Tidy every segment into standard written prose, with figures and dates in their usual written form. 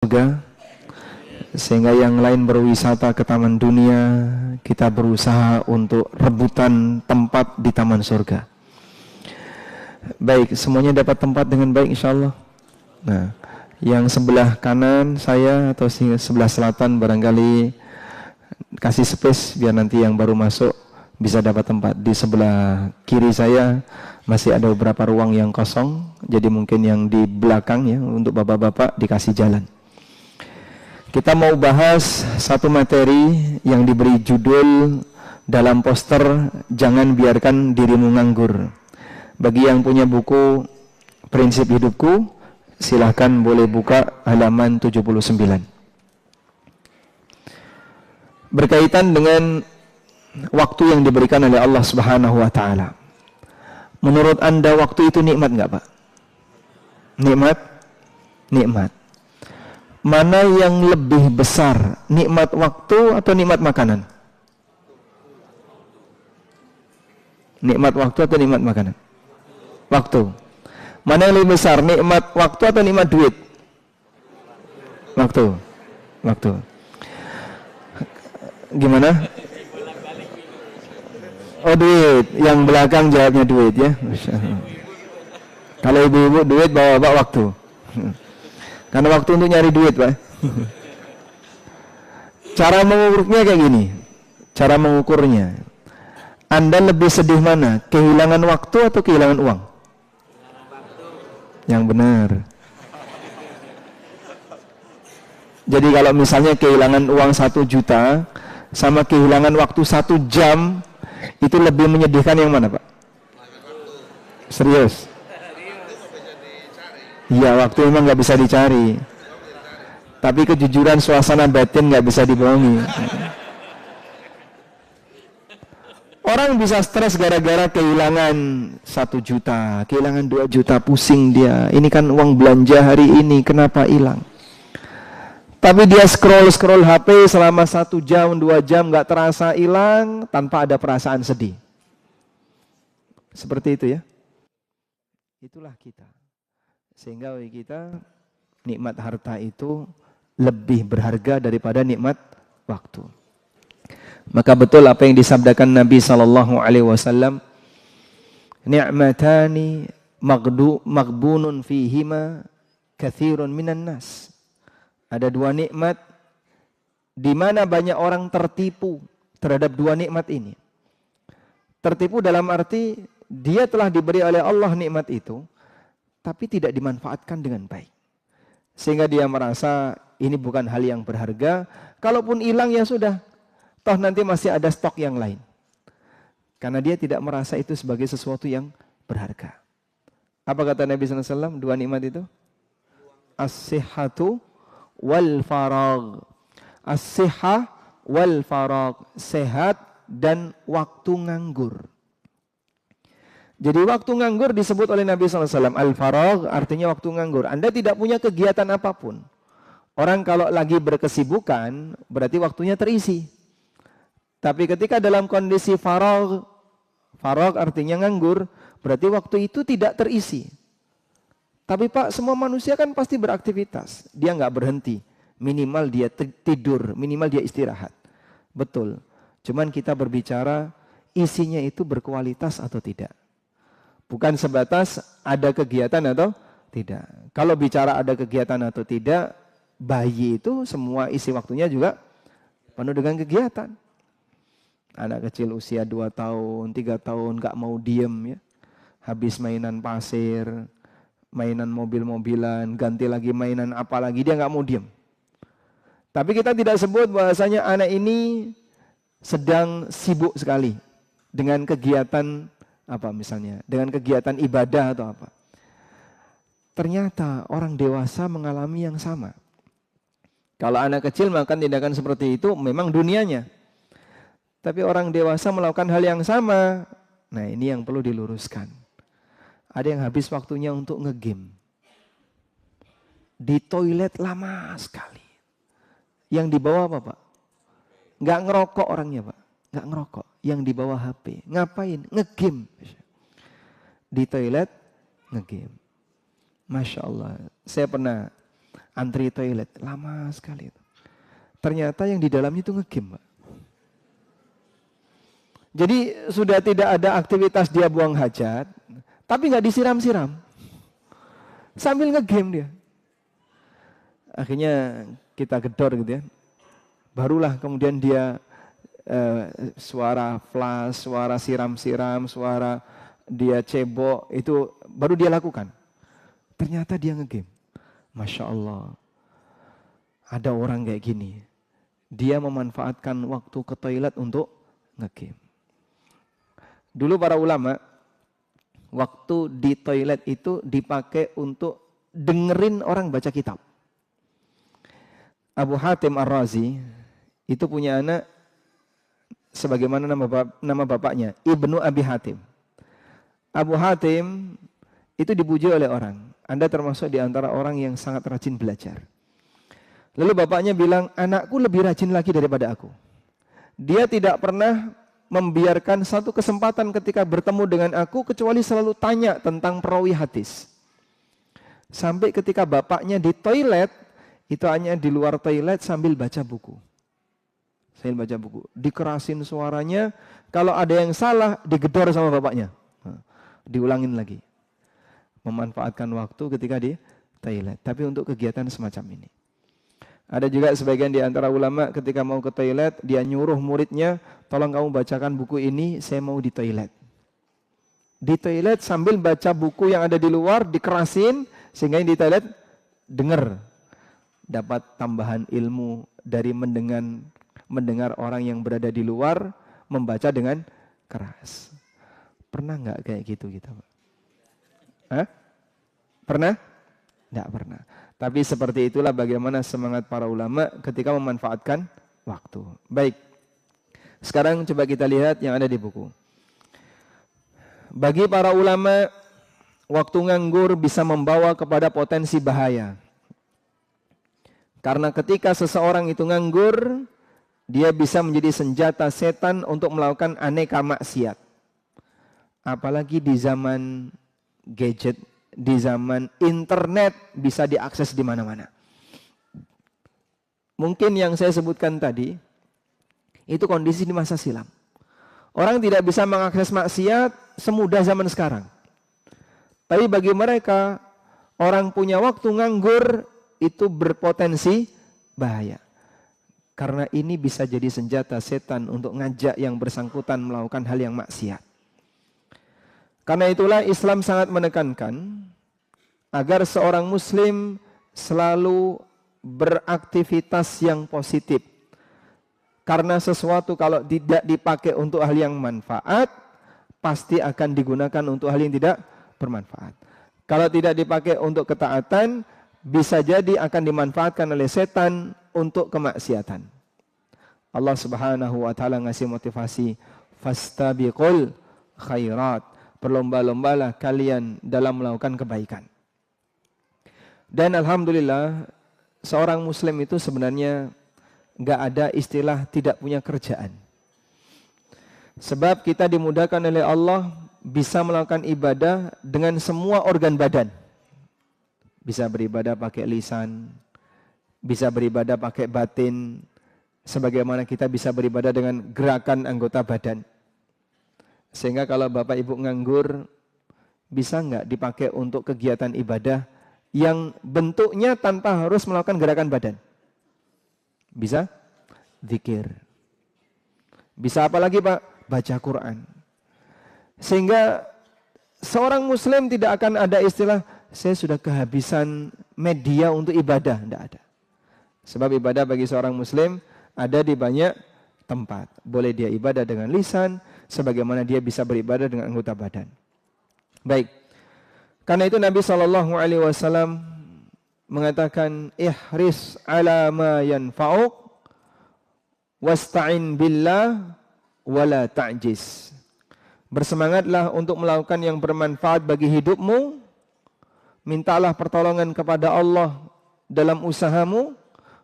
surga, sehingga yang lain berwisata ke taman dunia, kita berusaha untuk rebutan tempat di taman surga. Baik, semuanya dapat tempat dengan baik insyaallah. Nah, yang sebelah kanan saya atau sebelah selatan barangkali kasih space biar nanti yang baru masuk bisa dapat tempat. Di sebelah kiri saya masih ada beberapa ruang yang kosong, jadi mungkin yang di belakang ya untuk bapak-bapak dikasih jalan. Kita mau bahas satu materi yang diberi judul dalam poster, jangan biarkan dirimu nganggur. Bagi yang punya buku Prinsip Hidupku, silahkan boleh buka halaman 79. Berkaitan dengan waktu yang diberikan oleh Allah Subhanahu wa taala. Menurut Anda waktu itu nikmat enggak, Pak? Nikmat? Nikmat. Mana yang lebih besar, nikmat waktu atau nikmat makanan? Nikmat waktu atau nikmat makanan? Waktu. Mana yang lebih besar, nikmat waktu atau nikmat duit? Waktu. Waktu. Gimana? Oh, duit. Yang belakang jawabnya duit ya. Kalau ibu-ibu duit, bawa-bawa waktu. Karena waktu untuk nyari duit, Pak. Cara mengukurnya kayak gini. Cara mengukurnya. Anda lebih sedih mana? Kehilangan waktu atau kehilangan uang? Yang benar. Jadi kalau misalnya kehilangan uang 1 juta sama kehilangan waktu 1 jam, itu lebih menyedihkan yang mana, Pak? Serius? Iya, waktu memang nggak bisa dicari. Tapi kejujuran suasana batin nggak bisa dibohongi. Orang bisa stres gara-gara kehilangan 1 juta, kehilangan 2 juta, pusing dia. Ini kan uang belanja hari ini, kenapa hilang? Tapi dia scroll HP selama 1 jam, 2 jam nggak terasa hilang tanpa ada perasaan sedih. Seperti itu ya. Itulah kita. Sehingga bagi kita nikmat harta itu lebih berharga daripada nikmat waktu. Maka betul apa yang disabdakan Nabi SAW, ni'matani maghbunun fihima kathirun minan nas. Ada 2 nikmat di mana banyak orang tertipu terhadap 2 nikmat ini. Tertipu dalam arti dia telah diberi oleh Allah nikmat itu, tapi tidak dimanfaatkan dengan baik. Sehingga dia merasa ini bukan hal yang berharga. Kalaupun hilang ya sudah. Toh nanti masih ada stok yang lain. Karena dia tidak merasa itu sebagai sesuatu yang berharga. Apa kata Nabi SAW? 2 nikmat itu? As-sihhatu wal faragh. As-sihhah wal faragh. Sehat dan waktu nganggur. Jadi waktu nganggur disebut oleh Nabi SAW, al-faragh artinya waktu nganggur. Anda tidak punya kegiatan apapun. Orang kalau lagi berkesibukan, berarti waktunya terisi. Tapi ketika dalam kondisi faragh artinya nganggur, berarti waktu itu tidak terisi. Tapi Pak, semua manusia kan pasti beraktivitas. Dia nggak berhenti. Minimal dia tidur, minimal dia istirahat. Betul. Cuman kita berbicara, isinya itu berkualitas atau tidak. Bukan sebatas ada kegiatan atau tidak. Kalau bicara ada kegiatan atau tidak, bayi itu semua isi waktunya juga penuh dengan kegiatan. Anak kecil usia 2 tahun, 3 tahun gak mau diem ya. Habis mainan pasir, mainan mobil-mobilan, ganti lagi mainan apa lagi, dia gak mau diem. Tapi kita tidak sebut bahwasanya anak ini sedang sibuk sekali dengan kegiatan apa misalnya, dengan kegiatan ibadah atau apa. Ternyata orang dewasa mengalami yang sama. Kalau anak kecil melakukan tindakan seperti itu memang dunianya. Tapi orang dewasa melakukan hal yang sama. Nah, ini yang perlu diluruskan. Ada yang habis waktunya untuk ngegame. Di toilet lama sekali. Yang dibawa apa, Pak? Nggak ngerokok orangnya, Pak. Nggak ngerokok. Yang dibawa HP. Ngapain? Ngegame. Di toilet ngegame. Masya Allah. Saya pernah antri toilet, lama sekali itu. Ternyata yang di dalamnya itu ngegame, Pak. Jadi sudah tidak ada aktivitas dia buang hajat, tapi nggak disiram-siram, sambil ngegame dia. Akhirnya kita gedor gitu ya. Barulah kemudian dia suara flash, suara siram-siram, suara dia cebok, itu baru dia lakukan. Ternyata dia ngegame. Masya Allah. Ada orang kayak gini. Dia memanfaatkan waktu ke toilet untuk ngegame. Dulu para ulama, waktu di toilet itu dipakai untuk dengerin orang baca kitab. Abu Hatim Ar-Razi itu punya anak sebagaimana nama bapaknya, Ibnu Abi Hatim. Abu Hatim itu dipuji oleh orang. Anda termasuk di antara orang yang sangat rajin belajar. Lalu bapaknya bilang, anakku lebih rajin lagi daripada aku. Dia tidak pernah membiarkan satu kesempatan ketika bertemu dengan aku kecuali selalu tanya tentang perawi hadis. Sampai ketika bapaknya di toilet, itu hanya di luar toilet sambil baca buku. Sambil baca buku. Dikerasin suaranya, kalau ada yang salah digedor sama bapaknya. Diulangin lagi. Memanfaatkan waktu ketika di toilet. Tapi untuk kegiatan semacam ini. Ada juga sebagian di antara ulama ketika mau ke toilet, dia nyuruh muridnya, tolong kamu bacakan buku ini, saya mau di toilet. Di toilet sambil baca buku yang ada di luar, dikerasin, sehingga yang di toilet dengar. Dapat tambahan ilmu dari mendengar orang yang berada di luar, membaca dengan keras. Pernah nggak kayak gitu kita, Pak? Hah? Pernah? Nggak pernah. Tapi seperti itulah bagaimana semangat para ulama ketika memanfaatkan waktu. Baik. Sekarang coba kita lihat yang ada di buku. Bagi para ulama, waktu nganggur bisa membawa kepada potensi bahaya. Karena ketika seseorang itu nganggur, dia bisa menjadi senjata setan untuk melakukan aneka maksiat. Apalagi di zaman gadget, di zaman internet bisa diakses di mana-mana. Mungkin yang saya sebutkan tadi itu kondisi di masa silam. Orang tidak bisa mengakses maksiat semudah zaman sekarang. Tapi bagi mereka, orang punya waktu nganggur itu berpotensi bahaya. Karena ini bisa jadi senjata setan untuk ngajak yang bersangkutan melakukan hal yang maksiat. Karena itulah Islam sangat menekankan agar seorang muslim selalu beraktivitas yang positif. Karena sesuatu kalau tidak dipakai untuk hal yang manfaat, pasti akan digunakan untuk hal yang tidak bermanfaat. Kalau tidak dipakai untuk ketaatan, bisa jadi akan dimanfaatkan oleh setan untuk kemaksiatan. Allah Subhanahu wa taala ngasih motivasi, fastabiqul khairat. Berlomba-lombalah kalian dalam melakukan kebaikan. Dan alhamdulillah, seorang muslim itu sebenarnya enggak ada istilah tidak punya kerjaan. Sebab kita dimudahkan oleh Allah bisa melakukan ibadah dengan semua organ badan. Bisa beribadah pakai lisan, bisa beribadah pakai batin, sebagaimana kita bisa beribadah dengan gerakan anggota badan. Sehingga kalau Bapak Ibu nganggur, bisa nggak dipakai untuk kegiatan ibadah yang bentuknya tanpa harus melakukan gerakan badan? Bisa? Zikir. Bisa apa lagi Pak? Baca Quran. Sehingga seorang muslim tidak akan ada istilah, saya sudah kehabisan media untuk ibadah. Tidak ada. Sebab ibadah bagi seorang muslim ada di banyak tempat. Boleh dia ibadah dengan lisan, sebagaimana dia bisa beribadah dengan anggota badan. Baik. Karena itu Nabi SAW mengatakan, ihris ala ma yanfa'uk wasta'in billah wala ta'jiz. Bersemangatlah untuk melakukan yang bermanfaat bagi hidupmu. Mintalah pertolongan kepada Allah dalam usahamu,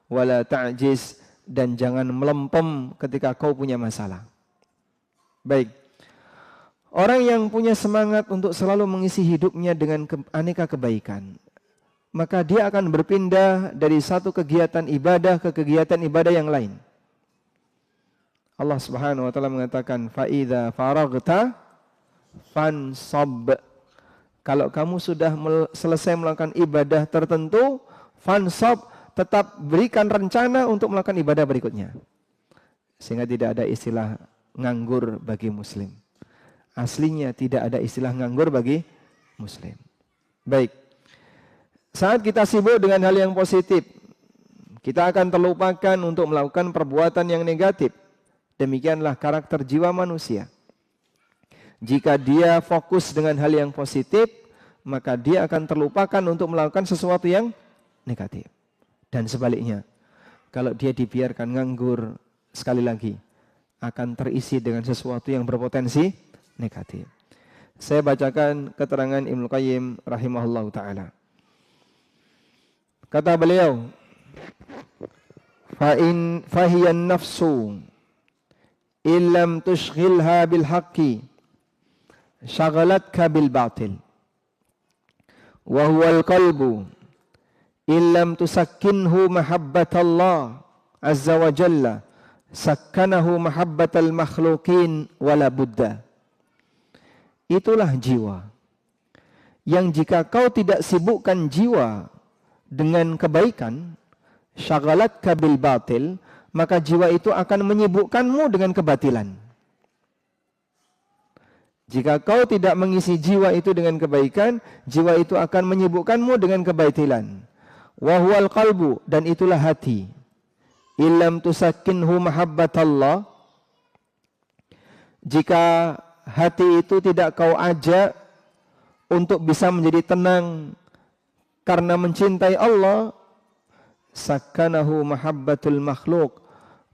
wala ta'jiz, dan jangan melempem ketika kau punya masalah. Baik. Orang yang punya semangat untuk selalu mengisi hidupnya dengan aneka kebaikan, maka dia akan berpindah dari satu kegiatan ibadah ke kegiatan ibadah yang lain. Allah Subhanahu wa taala mengatakan, "Fa idza faraghta fansab." Kalau kamu sudah selesai melakukan ibadah tertentu, fansab, tetap berikan rencana untuk melakukan ibadah berikutnya. Sehingga tidak ada istilah nganggur bagi muslim. Aslinya tidak ada istilah nganggur bagi muslim. Baik. Saat kita sibuk dengan hal yang positif, kita akan terlupakan untuk melakukan perbuatan yang negatif. Demikianlah karakter jiwa manusia. Jika dia fokus dengan hal yang positif, maka dia akan terlupakan untuk melakukan sesuatu yang negatif. Dan sebaliknya, kalau dia dibiarkan nganggur, sekali lagi, akan terisi dengan sesuatu yang berpotensi negatif. Saya bacakan keterangan Ibnu Qayyim rahimahullahu ta'ala. Kata beliau, fahiyan nafsu illam tushghilha bil haqqi syagalatka bil batil wa huwal qalbu illam tusakkinhu mahabbatallah azza wa jalla sakkanahu mahabbatal makhluqin wala budda. Itulah jiwa yang jika kau tidak sibukkan jiwa dengan kebaikan, syagalatka bil batil, maka jiwa itu akan menyibukkanmu dengan kebatilan. Jika kau tidak mengisi jiwa itu dengan kebaikan, jiwa itu akan menyibukkanmu dengan kebatilan. Wa huwal qalbu, dan itulah hati. Illam tusakkinhu mahabbatallah, jika hati itu tidak kau ajak untuk bisa menjadi tenang karena mencintai Allah, sakkanahu mahabbatul makhluk,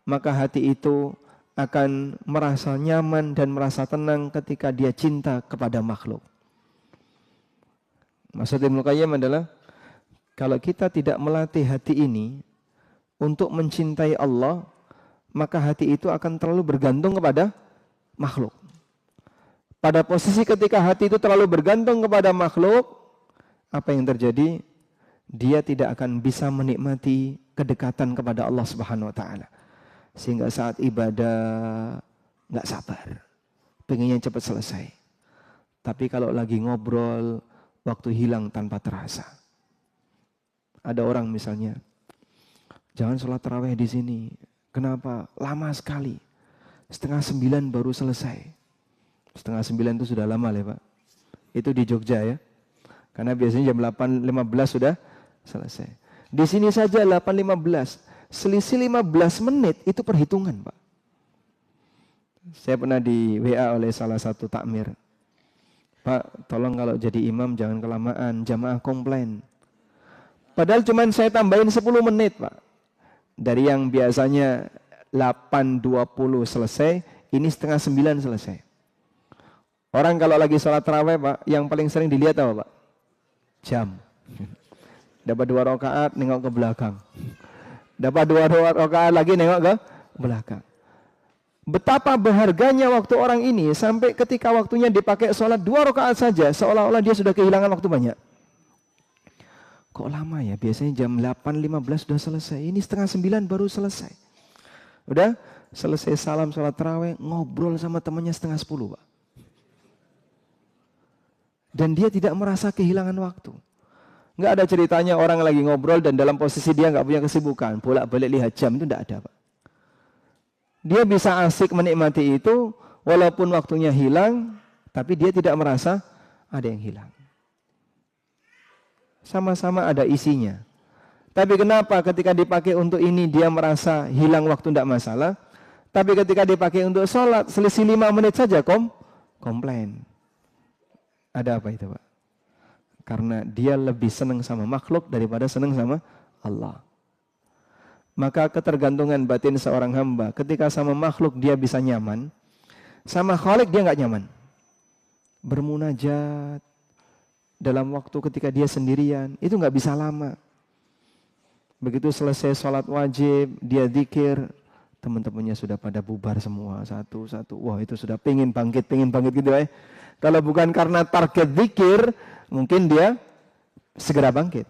maka hati itu akan merasa nyaman dan merasa tenang ketika dia cinta kepada makhluk. Maksud Ibnu Qayyim adalah, kalau kita tidak melatih hati ini untuk mencintai Allah, maka hati itu akan terlalu bergantung kepada makhluk. Pada posisi ketika hati itu terlalu bergantung kepada makhluk, apa yang terjadi? Dia tidak akan bisa menikmati kedekatan kepada Allah Subhanahu wa taala. Sehingga saat ibadah nggak sabar, pengennya cepat selesai. Tapi kalau lagi ngobrol, waktu hilang tanpa terasa. Ada orang misalnya, jangan sholat tarawih di sini. Kenapa? Lama sekali. 8:30 baru selesai. 8:30 itu sudah lama ya Pak. Itu di Jogja ya. Karena biasanya jam 8:15 sudah selesai. Di sini saja 8:15. Selisih 15 menit itu perhitungan Pak. Saya pernah di WA oleh salah satu takmir. Pak, tolong kalau jadi imam jangan kelamaan, jamaah komplain. Padahal cuma saya tambahin 10 menit Pak. Dari yang biasanya 8:20 selesai, ini 8:30 selesai. Orang kalau lagi sholat tarawih Pak, yang paling sering dilihat apa Pak? Jam. Dapat 2 rakaat, nengok ke belakang. Dapat 2 rakaat lagi, nengok ke belakang. Betapa berharganya waktu orang ini sampai ketika waktunya dipakai sholat 2 rakaat saja, seolah-olah dia sudah kehilangan waktu banyak. Kok lama ya? Biasanya jam 8:15 sudah selesai. Ini 8:30 baru selesai. Udah selesai salam sholat tarawih, ngobrol sama temannya 9:30 Pak. Dan dia tidak merasa kehilangan waktu. Nggak ada ceritanya orang lagi ngobrol dan dalam posisi dia nggak punya kesibukan, bolak-balik lihat jam, itu nggak ada Pak. Dia bisa asik menikmati itu, walaupun waktunya hilang, tapi dia tidak merasa ada yang hilang. Sama-sama ada isinya. Tapi kenapa ketika dipakai untuk ini dia merasa hilang waktu tidak masalah, tapi ketika dipakai untuk sholat, selisih 5 menit saja komplain. Ada apa itu Pak? Karena dia lebih senang sama makhluk daripada senang sama Allah. Maka ketergantungan batin seorang hamba, ketika sama makhluk dia bisa nyaman, sama Khalik dia nggak nyaman. Bermunajat dalam waktu ketika dia sendirian, itu nggak bisa lama. Begitu selesai sholat wajib, dia zikir, teman-temannya sudah pada bubar semua satu-satu. Wah itu sudah pingin bangkit gitu ya. Kalau bukan karena target zikir, mungkin dia segera bangkit.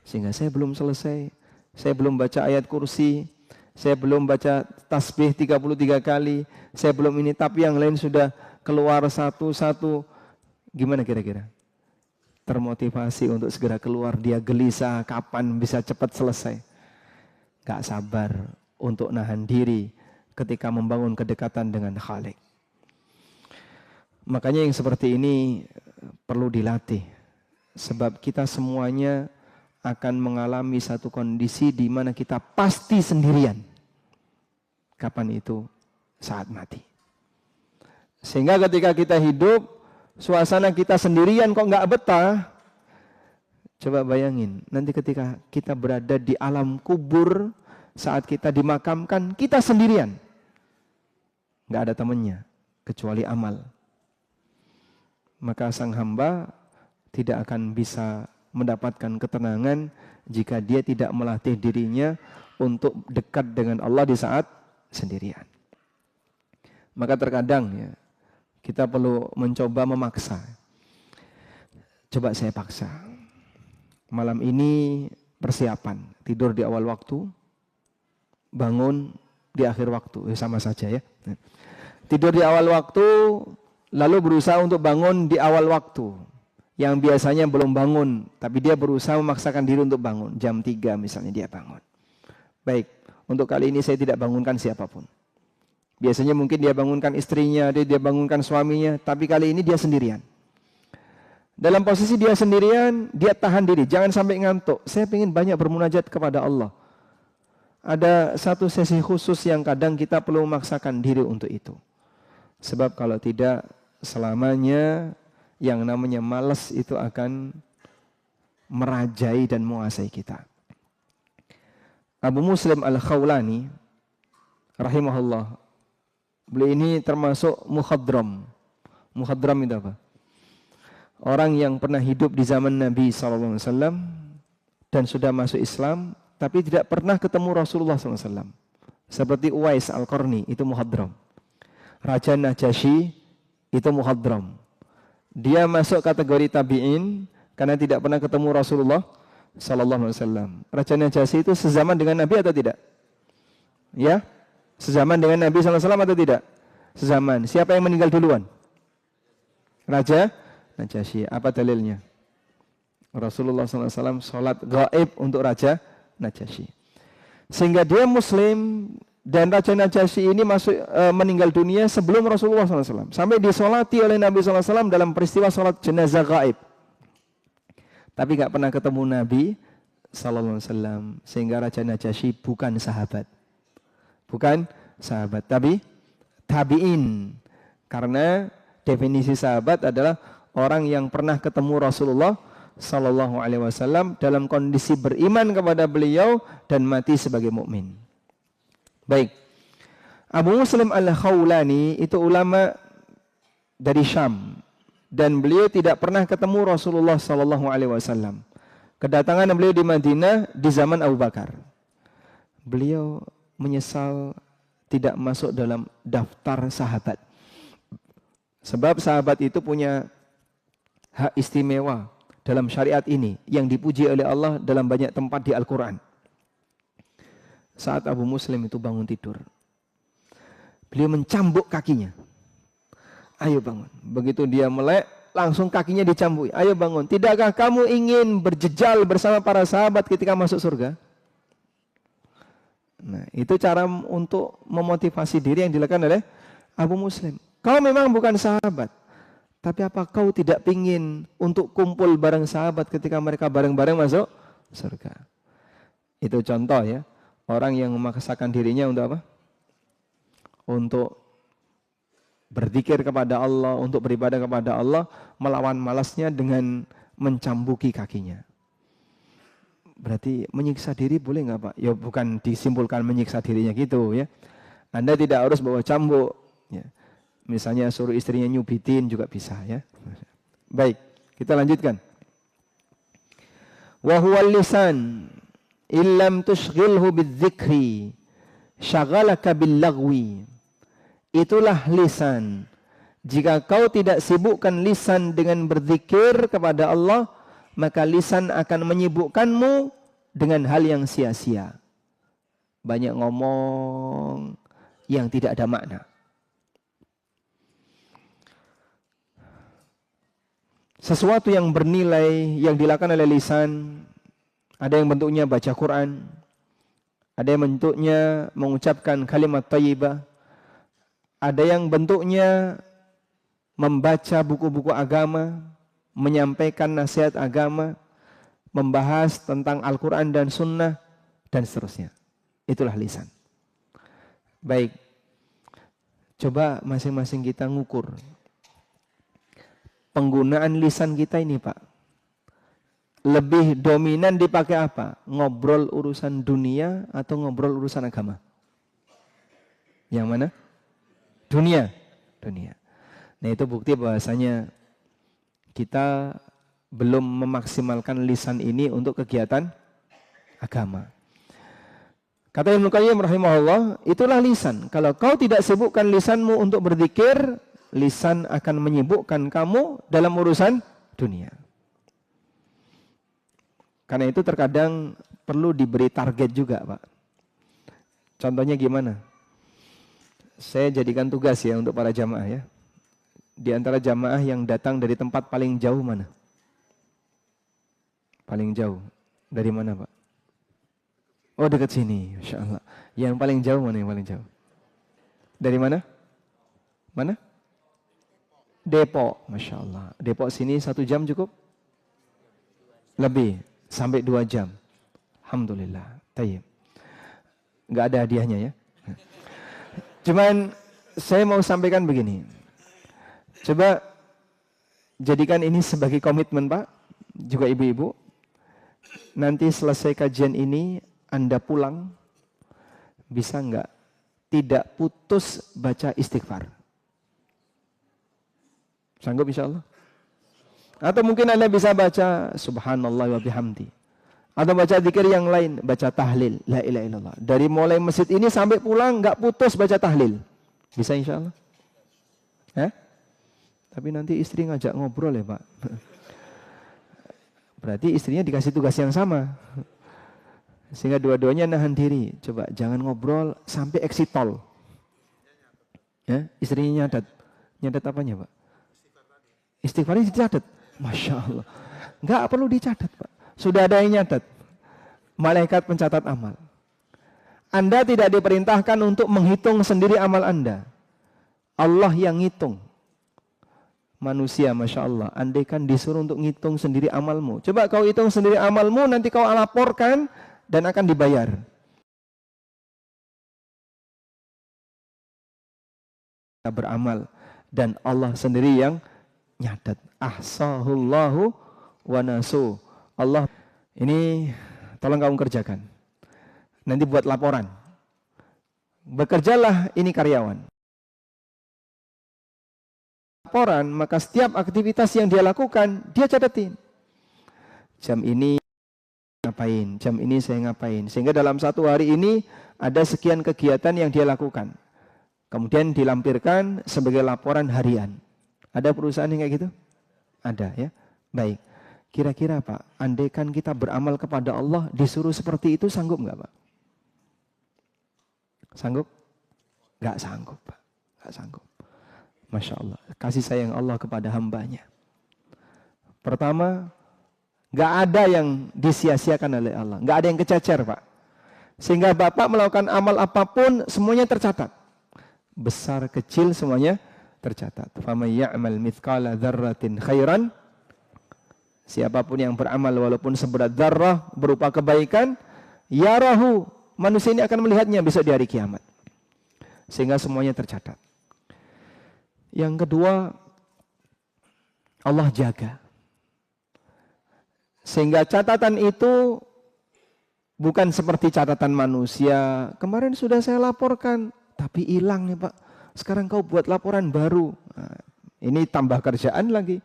Sehingga saya belum selesai, saya belum baca ayat kursi, saya belum baca tasbih 33 kali, saya belum ini, tapi yang lain sudah keluar satu-satu. Gimana kira-kira? Termotivasi untuk segera keluar, dia gelisah kapan bisa cepat selesai. Gak sabar untuk nahan diri ketika membangun kedekatan dengan Khalik. Makanya yang seperti ini perlu dilatih. Sebab kita semuanya akan mengalami satu kondisi di mana kita pasti sendirian. Kapan itu? Saat mati. Sehingga ketika kita hidup, suasana kita sendirian kok nggak betah. Coba bayangin, nanti ketika kita berada di alam kubur, saat kita dimakamkan, kita sendirian. Nggak ada temannya, kecuali amal. Maka sang hamba tidak akan bisa mendapatkan ketenangan jika dia tidak melatih dirinya untuk dekat dengan Allah di saat sendirian. Maka terkadang ya, kita perlu mencoba memaksa. Coba saya paksa. Malam ini persiapan, tidur di awal waktu, bangun di akhir waktu, sama saja ya. Tidur di awal waktu, lalu berusaha untuk bangun di awal waktu. Yang biasanya belum bangun, tapi dia berusaha memaksakan diri untuk bangun. Jam 3 misalnya dia bangun. Baik, untuk kali ini saya tidak bangunkan siapapun. Biasanya mungkin dia bangunkan istrinya, dia bangunkan suaminya, tapi kali ini dia sendirian. Dalam posisi dia sendirian, dia tahan diri, jangan sampai ngantuk. Saya ingin banyak bermunajat kepada Allah. Ada satu sesi khusus yang kadang kita perlu memaksakan diri untuk itu. Sebab kalau tidak, selamanya yang namanya malas itu akan merajai dan menguasai kita. Abu Muslim Al-Khawlani rahimahullah, beliau ini termasuk mukhadram. Mukhadram itu apa? Orang yang pernah hidup di zaman Nabi SAW dan sudah masuk Islam, tapi tidak pernah ketemu Rasulullah SAW. Seperti Uwais Al-Qarni, itu mukhadram. Raja Najasyi, itu mukhadram. Dia masuk kategori tabi'in karena tidak pernah ketemu Rasulullah SAW. Raja Najasyi itu sezaman dengan Nabi atau tidak? Ya, sezaman dengan Nabi SAW atau tidak? Sezaman. Siapa yang meninggal duluan? Raja Najasyi. Apa dalilnya? Rasulullah SAW sholat gaib untuk Raja Najasyi. Sehingga dia Muslim dan Raja Najasyi ini meninggal dunia sebelum Rasulullah SAW. Sampai disolati oleh Nabi SAW dalam peristiwa sholat jenazah gaib. Tapi gak pernah ketemu Nabi SAW. Sehingga Raja Najasyi bukan sahabat. Bukan sahabat, tapi tabi'in. Karena definisi sahabat adalah orang yang pernah ketemu Rasulullah Sallallahu Alaihi Wasallam dalam kondisi beriman kepada beliau dan mati sebagai mukmin. Baik, Abu Muslim Al-Khawlani itu ulama dari Syam dan beliau tidak pernah ketemu Rasulullah Sallallahu Alaihi Wasallam. Kedatangan beliau di Madinah di zaman Abu Bakar. Beliau menyesal tidak masuk dalam daftar sahabat. Sebab sahabat itu punya hak istimewa dalam syariat ini yang dipuji oleh Allah dalam banyak tempat di Al-Quran. Saat Abu Muslim itu bangun tidur, beliau mencambuk kakinya. Ayo bangun. Begitu dia melek, langsung kakinya dicambuk. Ayo bangun. Tidakkah kamu ingin berjejal bersama para sahabat ketika masuk surga? Nah, itu cara untuk memotivasi diri yang dilakukan oleh Abu Muslim. Kau memang bukan sahabat, tapi apa kau tidak ingin untuk kumpul bareng sahabat ketika mereka bareng-bareng masuk surga? Itu contoh ya. Orang yang memaksakan dirinya untuk apa? Untuk berzikir kepada Allah, untuk beribadah kepada Allah, melawan malasnya dengan mencambuki kakinya. Berarti menyiksa diri boleh nggak Pak? Ya bukan disimpulkan menyiksa dirinya gitu ya. Anda tidak harus bawa cambuk. Ya. Misalnya suruh istrinya nyubitin juga bisa ya. Baik, kita lanjutkan. Wa huwal lisan illam tushghilhu bidzikri syaghalaka billagwi. Itulah lisan. Jika kau tidak sibukkan lisan dengan berzikir kepada Allah, maka lisan akan menyibukkanmu dengan hal yang sia-sia. Banyak ngomong yang tidak ada makna. Sesuatu yang bernilai yang dilakukan oleh lisan, ada yang bentuknya baca Quran, ada yang bentuknya mengucapkan kalimat thayyibah, ada yang bentuknya membaca buku-buku agama, menyampaikan nasihat agama, membahas tentang Al-Quran dan Sunnah, dan seterusnya. Itulah lisan. Baik, coba masing-masing kita ngukur penggunaan lisan kita ini, Pak. Lebih dominan dipakai apa? Ngobrol urusan dunia atau ngobrol urusan agama? Yang mana? Dunia. Dunia. Nah, itu bukti bahwasanya kita belum memaksimalkan lisan ini untuk kegiatan agama. Kata Ibnu Qayyim rahimahullah, itulah lisan. Kalau kau tidak sibukkan lisanmu untuk berzikir, lisan akan menyibukkan kamu dalam urusan dunia. Karena itu terkadang perlu diberi target juga, Pak. Contohnya gimana? Saya jadikan tugas ya untuk para jamaah ya. Di antara jamaah yang datang dari tempat paling jauh mana? Paling jauh. Dari mana, Pak? Oh, dekat sini, Masya Allah. Yang paling jauh mana yang paling jauh? Dari mana? Mana? Depok, Masya Allah. Depok sini 1 jam cukup? Lebih, sampai 2 jam. Alhamdulillah. Tayyib. Nggak ada hadiahnya ya. Cuman saya mau sampaikan begini. Coba jadikan ini sebagai komitmen, Pak, juga ibu-ibu. Nanti selesai kajian ini, Anda pulang, bisa nggak tidak putus baca istighfar? Sanggup insya Allah? Atau mungkin Anda bisa baca subhanallah wa bihamdi. Atau baca zikir yang lain, baca tahlil, la ilaha illallah. Dari mulai masjid ini sampai pulang nggak putus baca tahlil. Bisa insya Allah? Tapi nanti istri ngajak ngobrol ya, Pak. Berarti istrinya dikasih tugas yang sama. Sehingga dua-duanya nahan diri. Coba jangan ngobrol sampai exit tol. Ya, istrinya nyadat. Nyadat apanya, Pak? Istighfarnya dicatat. Masya Allah. Nggak perlu dicatat, Pak. Sudah ada yang nyatat. Malaikat pencatat amal. Anda tidak diperintahkan untuk menghitung sendiri amal Anda. Allah yang ngitung. Manusia, Masya Allah. Andaikan disuruh untuk ngitung sendiri amalmu. Coba kau hitung sendiri amalmu, nanti kau laporkan dan akan dibayar. Kita beramal. Dan Allah sendiri yang nyatat. Ahsahullahu wa nasu. Allah, ini tolong kamu kerjakan. Nanti buat laporan. Bekerjalah ini karyawan. Laporan, maka setiap aktivitas yang dia lakukan, dia catatin. Jam ini ngapain, jam ini saya ngapain. Sehingga dalam 1 hari ini ada sekian kegiatan yang dia lakukan. Kemudian dilampirkan sebagai laporan harian. Ada perusahaan yang kayak gitu? Ada ya. Baik. Kira-kira Pak, andaikan kita beramal kepada Allah, disuruh seperti itu, sanggup nggak Pak? Sanggup? Nggak sanggup Pak. Nggak sanggup. Masya Allah. Kasih sayang Allah kepada hambanya. Pertama, nggak ada yang disia-siakan oleh Allah. Nggak ada yang kececer Pak. Sehingga Bapak melakukan amal apapun, semuanya tercatat. Besar, kecil, semuanya tercatat. Faman ya'mal mithqala dzarratin khairan. Siapapun yang beramal walaupun seberat dzarrah berupa kebaikan, yarahu, manusia ini akan melihatnya besok di hari kiamat. Sehingga semuanya tercatat. Yang kedua, Allah jaga. Sehingga catatan itu bukan seperti catatan manusia. Kemarin sudah saya laporkan, tapi hilang ya Pak. Sekarang kau buat laporan baru. Nah, ini tambah kerjaan lagi.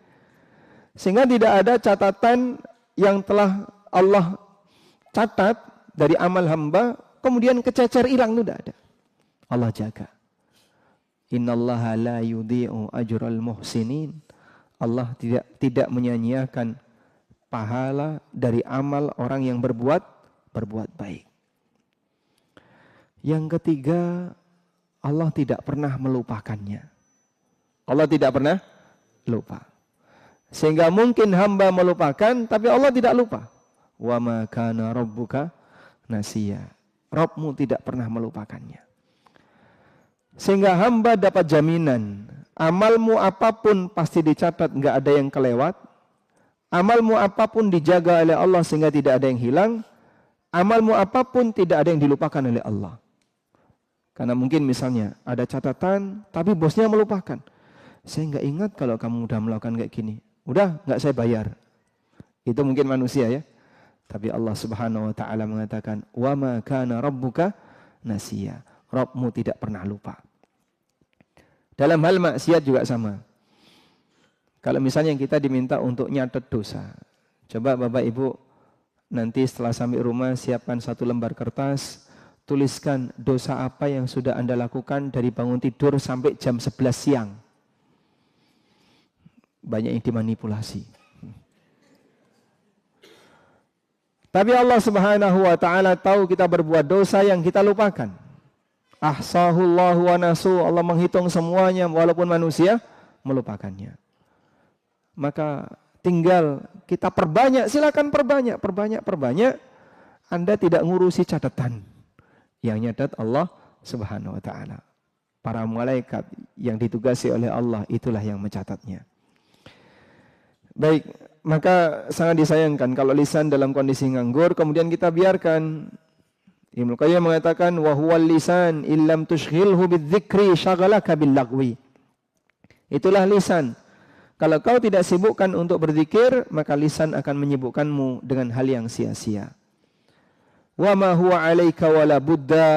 Sehingga tidak ada catatan yang telah Allah catat dari amal hamba, kemudian kececer hilang, itu tidak ada. Allah jaga. Innallaha la yudhi'u ajral muhsinin. Allah tidak menyia-nyiakan pahala dari amal orang yang berbuat berbuat baik. Yang ketiga, Allah tidak pernah melupakannya. Allah tidak pernah lupa. Sehingga mungkin hamba melupakan, tapi Allah tidak lupa. Wa ma kana rabbuka nasiya. Rabbmu tidak pernah melupakannya. Sehingga hamba dapat jaminan, amalmu apapun pasti dicatat, nggak ada yang kelewat. Amalmu apapun dijaga oleh Allah sehingga tidak ada yang hilang. Amalmu apapun tidak ada yang dilupakan oleh Allah. Karena mungkin misalnya ada catatan, tapi bosnya melupakan. Saya nggak ingat kalau kamu udah melakukan kayak gini. Udah, nggak saya bayar. Itu mungkin manusia ya. Tapi Allah Subhanahu wa taala mengatakan, "Wa ma kana rabbuka nasiya." Rabbmu tidak pernah lupa. Dalam hal maksiat juga sama. Kalau misalnya kita diminta untuk nyatet dosa. Coba Bapak Ibu nanti setelah sampai rumah siapkan satu lembar kertas, tuliskan dosa apa yang sudah Anda lakukan dari bangun tidur sampai jam 11 siang. Banyak yang dimanipulasi. Tapi Allah Subhanahu wa taala tahu kita berbuat dosa yang kita lupakan. Ahsahullahu wa nasu, Allah menghitung semuanya walaupun manusia melupakannya. Maka tinggal kita perbanyak, silakan perbanyak. Anda tidak ngurusi catatan. Yang nyatat Allah Subhanahu wa taala. Para malaikat yang ditugasi oleh Allah itulah yang mencatatnya. Baik, maka sangat disayangkan kalau lisan dalam kondisi nganggur kemudian kita biarkan. Ibnu Qayyim mengatakan wa huwal lisan illam tushghilhu bidzikri syaghalaka bil lagwi. Itulah lisan. Kalau kau tidak sibukkan untuk berzikir, maka lisan akan menyibukkanmu dengan hal yang sia-sia. Wa ma huwa 'alaika wala budda,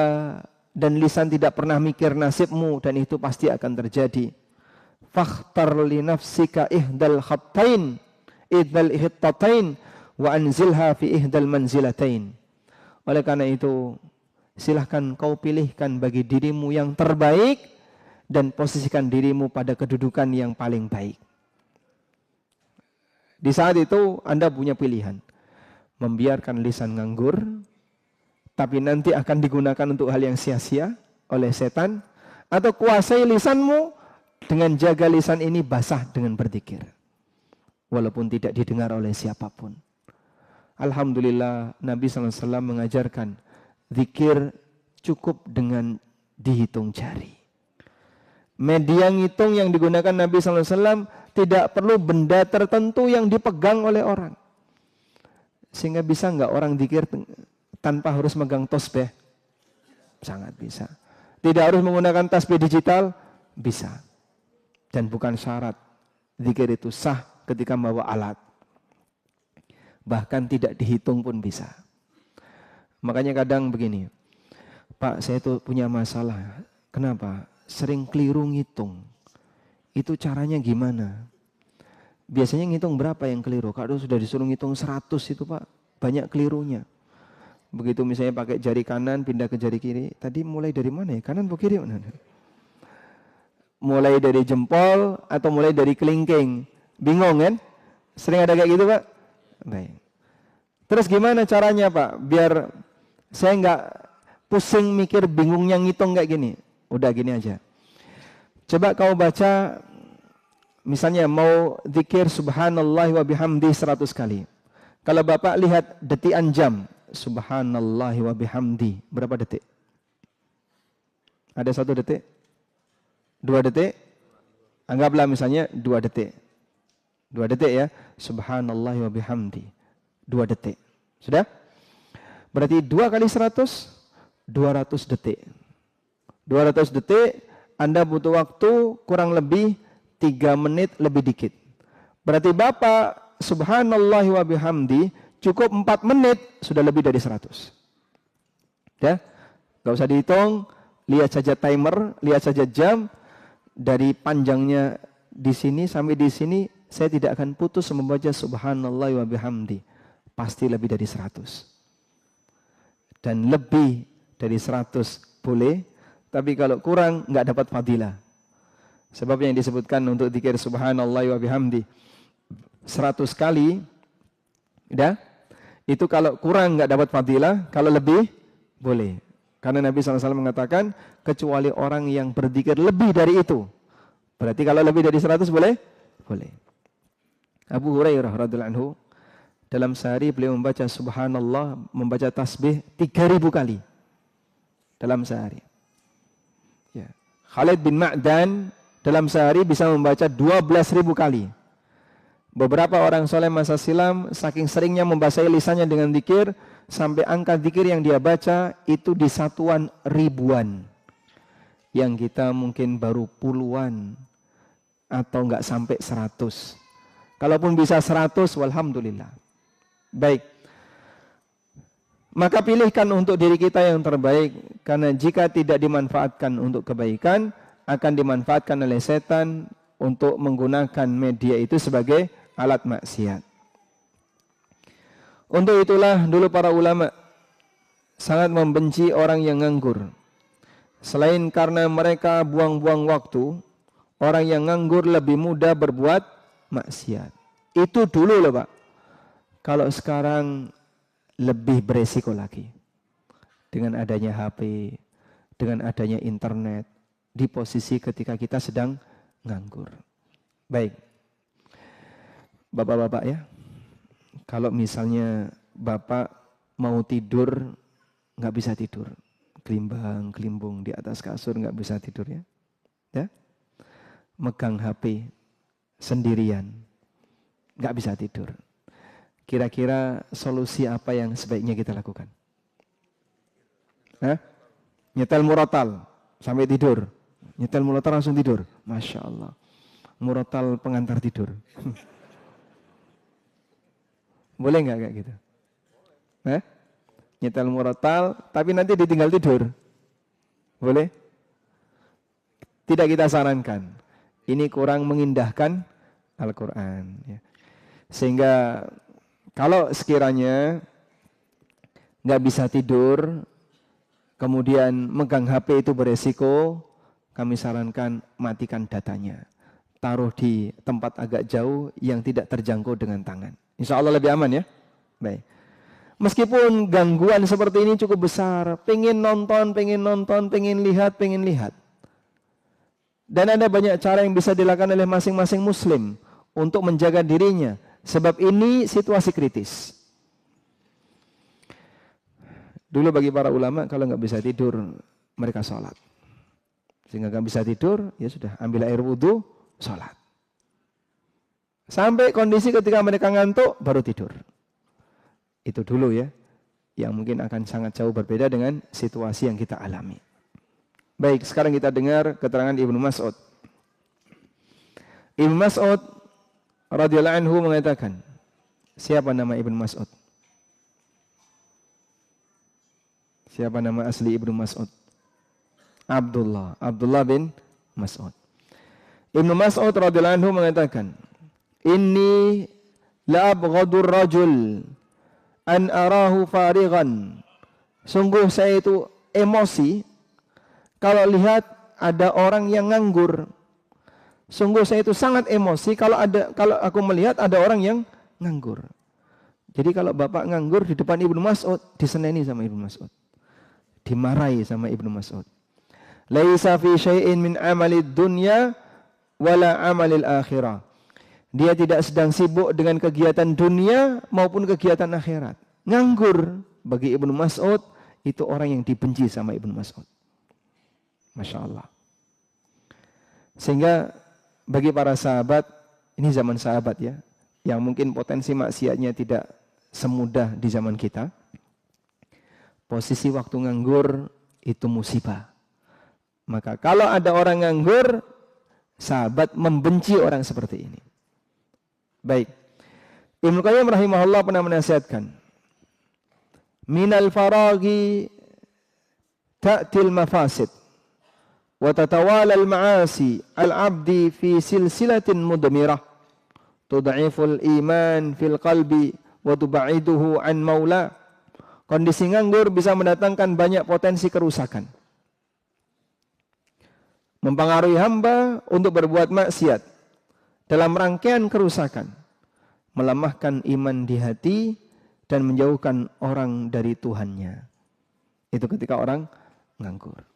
dan lisan tidak pernah mikir nasibmu dan itu pasti akan terjadi. Fakhtar li nafsika ihdal khattayn ihdal hittatain wa anzilha fi ihdal manzilatain. Oleh karena itu, silahkan kau pilihkan bagi dirimu yang terbaik dan posisikan dirimu pada kedudukan yang paling baik. Di saat itu Anda punya pilihan. Membiarkan lisan nganggur, tapi nanti akan digunakan untuk hal yang sia-sia oleh setan. Atau kuasai lisanmu dengan jaga lisan ini basah dengan berzikir. Walaupun tidak didengar oleh siapapun. Alhamdulillah Nabi SAW mengajarkan zikir cukup dengan dihitung jari. Media ngitung yang digunakan Nabi SAW tidak perlu benda tertentu yang dipegang oleh orang. Sehingga bisa nggak orang zikir tanpa harus megang tasbih? Sangat bisa. Tidak harus menggunakan tasbih digital? Bisa. Dan bukan syarat. Zikir itu sah ketika membawa alat. Bahkan tidak dihitung pun bisa. Makanya kadang begini, Pak saya itu punya masalah. Kenapa? Sering keliru ngitung. Itu caranya gimana? Biasanya ngitung berapa yang keliru? Kalau sudah disuruh ngitung 100 itu Pak, banyak kelirunya. Begitu misalnya pakai jari kanan pindah ke jari kiri, tadi mulai dari mana ya? Kanan atau kiri? Mulai dari jempol atau mulai dari kelingking? Bingung kan? Sering ada kayak gitu Pak? Baik. Terus gimana caranya Pak? Biar saya nggak pusing mikir bingungnya ngitung kayak gini. Udah gini aja. Coba kau baca, misalnya mau zikir subhanallah wa bihamdi 100 kali. Kalau Bapak lihat detikan jam, subhanallah wa bihamdi, berapa detik? Ada 1 detik? 2 detik? Anggaplah misalnya 2 detik. 2 detik ya, subhanallah wa bihamdi. 2 detik. Sudah? Berarti 2 kali 100, 200 detik. 200 detik, Anda butuh waktu kurang lebih 3 menit lebih dikit. Berarti Bapak, subhanallah wa bihamdi, cukup 4 menit, sudah lebih dari 100. Ya? Gak usah dihitung, lihat saja timer, lihat saja jam, dari panjangnya di sini sampai di sini, saya tidak akan putus membaca subhanallah wa bihamdi. Pasti lebih dari 100. Dan lebih dari 100 boleh, tapi kalau kurang nggak dapat fadilah. Sebab yang disebutkan untuk zikir subhanallah wa bihamdi 100 kali, ya, Itu kalau kurang nggak dapat fadilah, kalau lebih boleh. Karena Nabi SAW mengatakan, kecuali orang yang berzikir lebih dari itu. Berarti kalau lebih dari 100 boleh? Boleh. Abu Hurairah radhiyallahu anhu, dalam sehari beliau membaca subhanallah, membaca tasbih 3.000 kali. Dalam sehari. Ya. Khalid bin Ma'dan dalam sehari bisa membaca 12.000 kali. Beberapa orang soleh masa silam saking seringnya membasahi lisannya dengan zikir, sampai angka zikir yang dia baca itu di satuan ribuan. Yang kita mungkin baru puluhan atau enggak sampai 100. Kalaupun bisa 100, walhamdulillah. Baik. Maka pilihkan untuk diri kita yang terbaik, karena jika tidak dimanfaatkan untuk kebaikan, akan dimanfaatkan oleh setan untuk menggunakan media itu sebagai alat maksiat. Untuk itulah dulu para ulama sangat membenci orang yang nganggur. Selain karena mereka buang-buang waktu, orang yang nganggur lebih mudah berbuat maksiat. Itu dulu loh Pak. Kalau sekarang lebih beresiko lagi. Dengan adanya HP, dengan adanya internet, di posisi ketika kita sedang nganggur. Baik. Bapak-bapak ya, kalau misalnya Bapak mau tidur, nggak bisa tidur. Kelimbang, kelimbung di atas kasur, nggak bisa tidur ya. Ya, megang HP sendirian, nggak bisa tidur. Kira-kira solusi apa yang sebaiknya kita lakukan? Hah? Nyetel murotal sampai tidur. Nyetel murotal langsung tidur. Masya Allah. Murotal pengantar tidur. Boleh nggak kayak gitu? Hah? Nyetel murotal, tapi nanti ditinggal tidur. Boleh? Tidak kita sarankan. Ini kurang mengindahkan Al-Quran. Ya. Sehingga kalau sekiranya nggak bisa tidur, kemudian megang HP itu beresiko, kami sarankan matikan datanya. Taruh di tempat agak jauh yang tidak terjangkau dengan tangan. Insya Allah lebih aman ya. Baik. Meskipun gangguan seperti ini cukup besar, pengen nonton, pengen lihat. Dan ada banyak cara yang bisa dilakukan oleh masing-masing muslim untuk menjaga dirinya. Sebab ini situasi kritis. Dulu bagi para ulama kalau nggak bisa tidur, mereka sholat. Sehingga nggak bisa tidur, ya sudah ambil air wudhu, sholat. Sampai kondisi ketika mereka ngantuk, baru tidur. Itu dulu ya, yang mungkin akan sangat jauh berbeda dengan situasi yang kita alami. Baik, sekarang kita dengar keterangan Ibnu Mas'ud. Ibnu Mas'ud radhiyallahu anhu mengatakan, siapa nama Ibnu Mas'ud? Siapa nama asli Ibnu Mas'ud? Abdullah bin Mas'ud. Ibnu Mas'ud radhiyallahu anhu mengatakan, inni la abghadur rajul an arahu farighan. Sungguh saya itu emosi kalau lihat ada orang yang nganggur. Sungguh saya itu sangat emosi kalau aku melihat ada orang yang nganggur. Jadi kalau Bapak nganggur di depan Ibnu Mas'ud, diseneni sama Ibnu Mas'ud. Dimarahi sama Ibnu Mas'ud. Laisa fi syai'in min amalid dunya wala amalil akhirah. Dia tidak sedang sibuk dengan kegiatan dunia maupun kegiatan akhirat. Nganggur bagi Ibnu Mas'ud itu orang yang dibenci sama Ibnu Mas'ud. Masya Allah. Sehingga bagi para sahabat, ini zaman sahabat ya, yang mungkin potensi maksiatnya tidak semudah di zaman kita. Posisi waktu nganggur itu musibah. Maka kalau ada orang nganggur, sahabat membenci orang seperti ini. Baik. Ibnu Qayyim rahimahullah pernah menasihatkan, minal faragi ta'til mafasid wa tatawala al-ma'asi al-'abdi fi silsilatin mudmirah tud'iful iman fil qalbi wa tub'iduhu an maula. Kondisi nganggur bisa mendatangkan banyak potensi kerusakan, mempengaruhi hamba untuk berbuat maksiat dalam rangkaian kerusakan, melemahkan iman di hati dan menjauhkan orang dari Tuhannya. Itu ketika orang nganggur.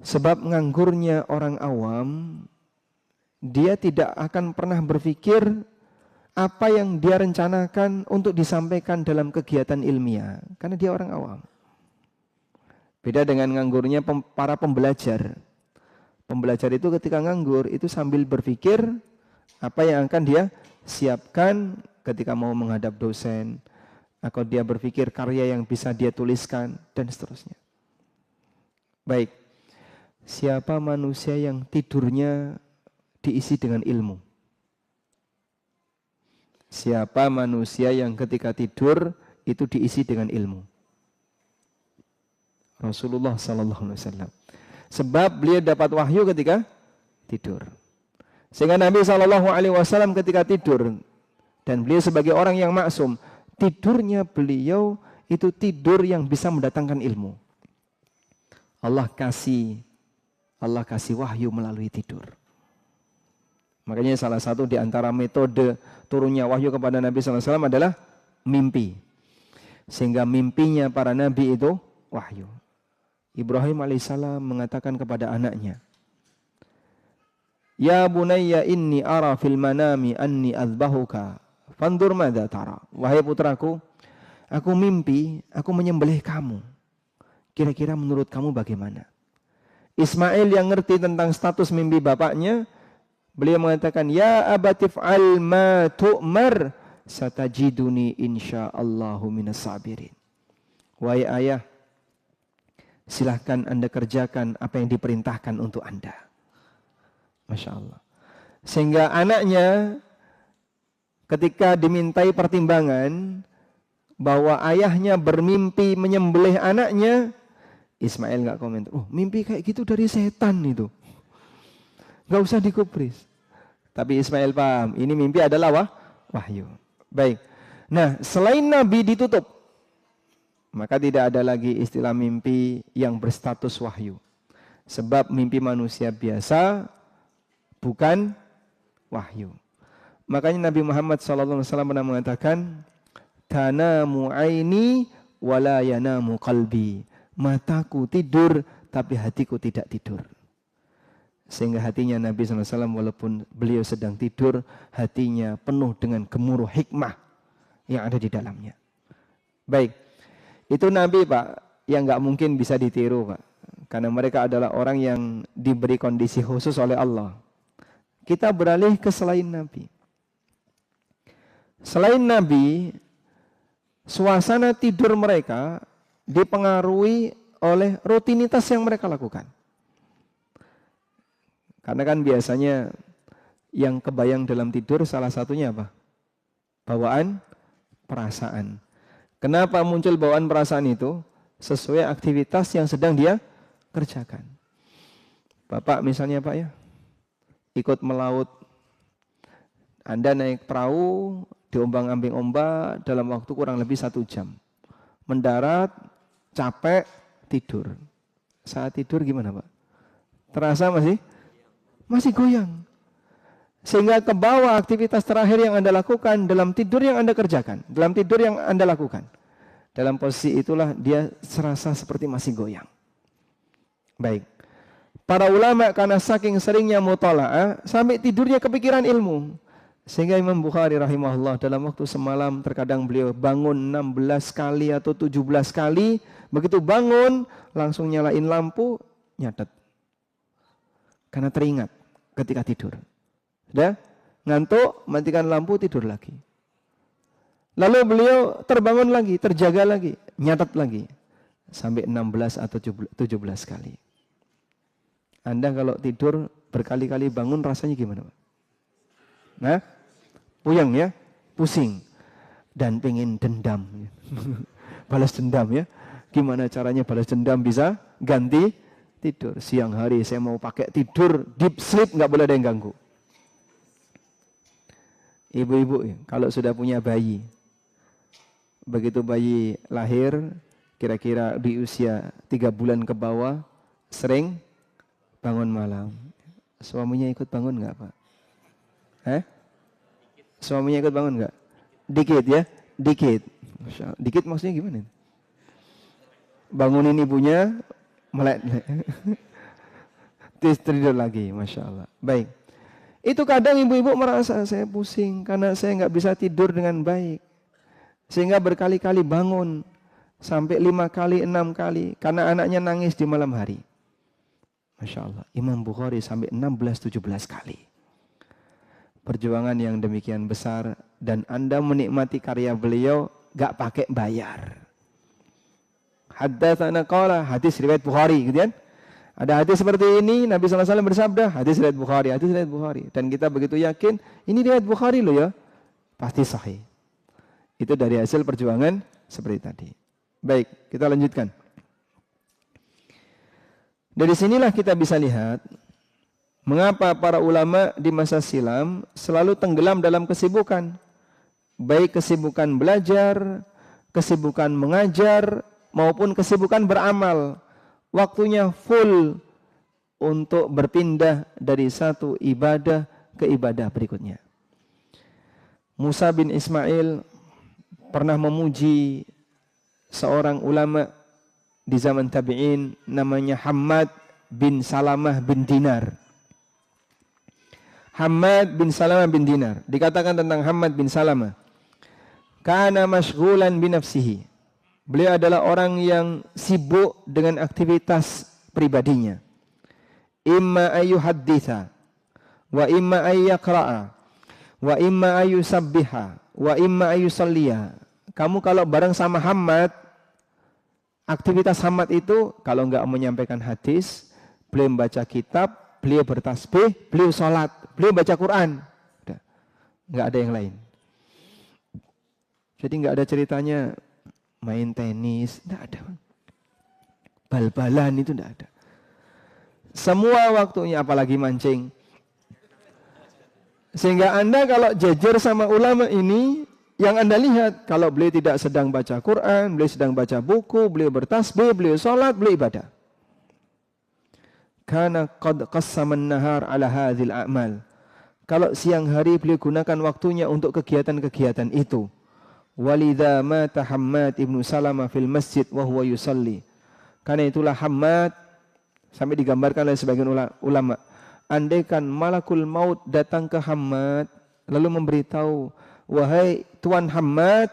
Sebab nganggurnya orang awam, dia tidak akan pernah berpikir apa yang dia rencanakan untuk disampaikan dalam kegiatan ilmiah. Karena dia orang awam. Beda dengan nganggurnya para pembelajar. Pembelajar itu ketika nganggur, itu sambil berpikir apa yang akan dia siapkan ketika mau menghadap dosen. Atau dia berpikir karya yang bisa dia tuliskan, dan seterusnya. Baik. Siapa manusia yang tidurnya diisi dengan ilmu? Siapa manusia yang ketika tidur itu diisi dengan ilmu? Rasulullah sallallahu alaihi wasallam. Sebab beliau dapat wahyu ketika tidur. Sehingga Nabi sallallahu alaihi wasallam ketika tidur, dan beliau sebagai orang yang maksum, tidurnya beliau itu tidur yang bisa mendatangkan ilmu. Allah kasih wahyu melalui tidur. Makanya salah satu di antara metode turunnya wahyu kepada Nabi sallallahu alaihi wasallam adalah mimpi. Sehingga mimpinya para nabi itu wahyu. Ibrahim alaihissalam mengatakan kepada anaknya, "Ya bunayya inni ara fil manami anni azbahuka, fandur madza tara." Wahai putraku, aku mimpi aku menyembelih kamu. Kira-kira menurut kamu bagaimana? Ismail yang ngerti tentang status mimpi bapaknya, beliau mengatakan, "Ya abatif al ma tu'mar, satajiduni insyaallahu minas sabirin." Wahai ayah, silahkan Anda kerjakan apa yang diperintahkan untuk Anda. Masya Allah. Sehingga anaknya ketika dimintai pertimbangan bahwa ayahnya bermimpi menyembelih anaknya, Ismail nggak komentar. Oh, mimpi kayak gitu dari setan itu. Nggak usah dikubris. Tapi Ismail paham, ini mimpi adalah wahyu. Baik. Nah, selain Nabi ditutup, maka tidak ada lagi istilah mimpi yang berstatus wahyu. Sebab mimpi manusia biasa bukan wahyu. Makanya Nabi Muhammad SAW pernah mengatakan, "Tanamu aini wala yanamu qalbi." Mataku tidur, tapi hatiku tidak tidur. Sehingga hatinya Nabi SAW walaupun beliau sedang tidur, hatinya penuh dengan gemuruh hikmah yang ada di dalamnya. Baik, itu Nabi Pak, yang gak mungkin bisa ditiru Pak. Karena mereka adalah orang yang diberi kondisi khusus oleh Allah. Kita beralih ke selain Nabi. Selain Nabi, suasana tidur mereka dipengaruhi oleh rutinitas yang mereka lakukan. Karena kan biasanya yang kebayang dalam tidur salah satunya apa? Bawaan perasaan. Kenapa muncul bawaan perasaan itu? Sesuai aktivitas yang sedang dia kerjakan. Bapak misalnya Pak ya, ikut melaut. Anda naik perahu, diombang-ambing ombak dalam waktu kurang lebih 1 jam. Mendarat, capek, tidur. Saat tidur gimana Pak? Terasa masih goyang. Sehingga ke bawah aktivitas terakhir yang Anda lakukan dalam tidur yang Anda kerjakan. Dalam tidur yang Anda lakukan. Dalam posisi itulah dia serasa seperti masih goyang. Baik. Para ulama karena saking seringnya mutola'ah, sampai tidurnya kepikiran ilmu. Sehingga Imam Bukhari rahimahullah dalam waktu semalam terkadang beliau bangun 16 kali atau 17 kali. Begitu bangun langsung nyalain lampu, nyatet. Karena teringat ketika tidur. Sudah ngantuk, matikan lampu, tidur lagi. Lalu beliau terbangun lagi, terjaga lagi, nyatet lagi. Sampai 16 atau 17 kali. Anda kalau tidur berkali-kali bangun rasanya gimana Pak? Nah, puyeng ya, pusing. Dan pengen dendam. Balas dendam ya. Gimana caranya balas dendam bisa ganti tidur. Siang hari saya mau pakai tidur, deep sleep, nggak boleh ada yang ganggu. Ibu-ibu kalau sudah punya bayi, begitu bayi lahir, kira-kira di usia 3 bulan ke bawah, sering bangun malam. Suaminya ikut bangun nggak Pak? Suaminya ikut bangun nggak? Dikit ya, dikit. Masya Allah. Dikit maksudnya gimana? Bangunin ibunya, melek. Tidur lagi, Masya Allah. Baik. Itu kadang ibu-ibu merasa saya pusing karena saya nggak bisa tidur dengan baik. Sehingga berkali-kali bangun. Sampai 5 kali, 6 kali. Karena anaknya nangis di malam hari. Masya Allah. Imam Bukhari sampai 16-17 kali. Perjuangan yang demikian besar. Dan Anda menikmati karya beliau gak pakai bayar. Haddatsana qala, hadis riwayat Bukhari, gitu kan? Ada hadis seperti ini, Nabi SAW bersabda, hadis riwayat Bukhari, hadis riwayat Bukhari. Dan kita begitu yakin, ini riwayat Bukhari loh ya, pasti sahih. Itu dari hasil perjuangan seperti tadi. Baik, kita lanjutkan. Dari sinilah kita bisa lihat, mengapa para ulama di masa silam selalu tenggelam dalam kesibukan. Baik kesibukan belajar, kesibukan mengajar, maupun kesibukan beramal. Waktunya full untuk berpindah dari satu ibadah ke ibadah berikutnya. Musa bin Ismail pernah memuji seorang ulama di zaman tabi'in namanya Hammad bin Salamah bin Dinar. Hammad bin Salamah bin Dinar. Dikatakan tentang Hammad bin Salamah, kana mashghulan bi nafsihi. Beliau adalah orang yang sibuk dengan aktivitas pribadinya. Imma ayyuhadditha wa imma ayyaqra'a wa imma ayyusabbiha wa imma ayyusalliya. Kamu kalau bareng sama Hammad, aktivitas Hammad itu kalau enggak menyampaikan hadis, beliau membaca kitab, beliau bertasbih, beliau sholat, beliau baca Quran. Udah. Enggak ada yang lain. Jadi enggak ada ceritanya main tenis, enggak ada. Bal-balan itu enggak ada. Semua waktunya, apalagi mancing. Sehingga Anda kalau jejer sama ulama ini, yang Anda lihat, kalau beliau tidak sedang baca Quran, beliau sedang baca buku, beliau bertasbih, beliau sholat, beliau ibadah. Karena qad qassama an-nahar ala hadhil a'mal. Kalau siang hari beliau gunakan waktunya untuk kegiatan-kegiatan itu. Walidha mata Hammad ibnu Salamah fil masjid wa huwa yusalli. Karena itulah Hammad, sampai digambarkan oleh sebagian ulama, andaikan malakul maut datang ke Hammad lalu memberitahu, wahai Tuan Hammad,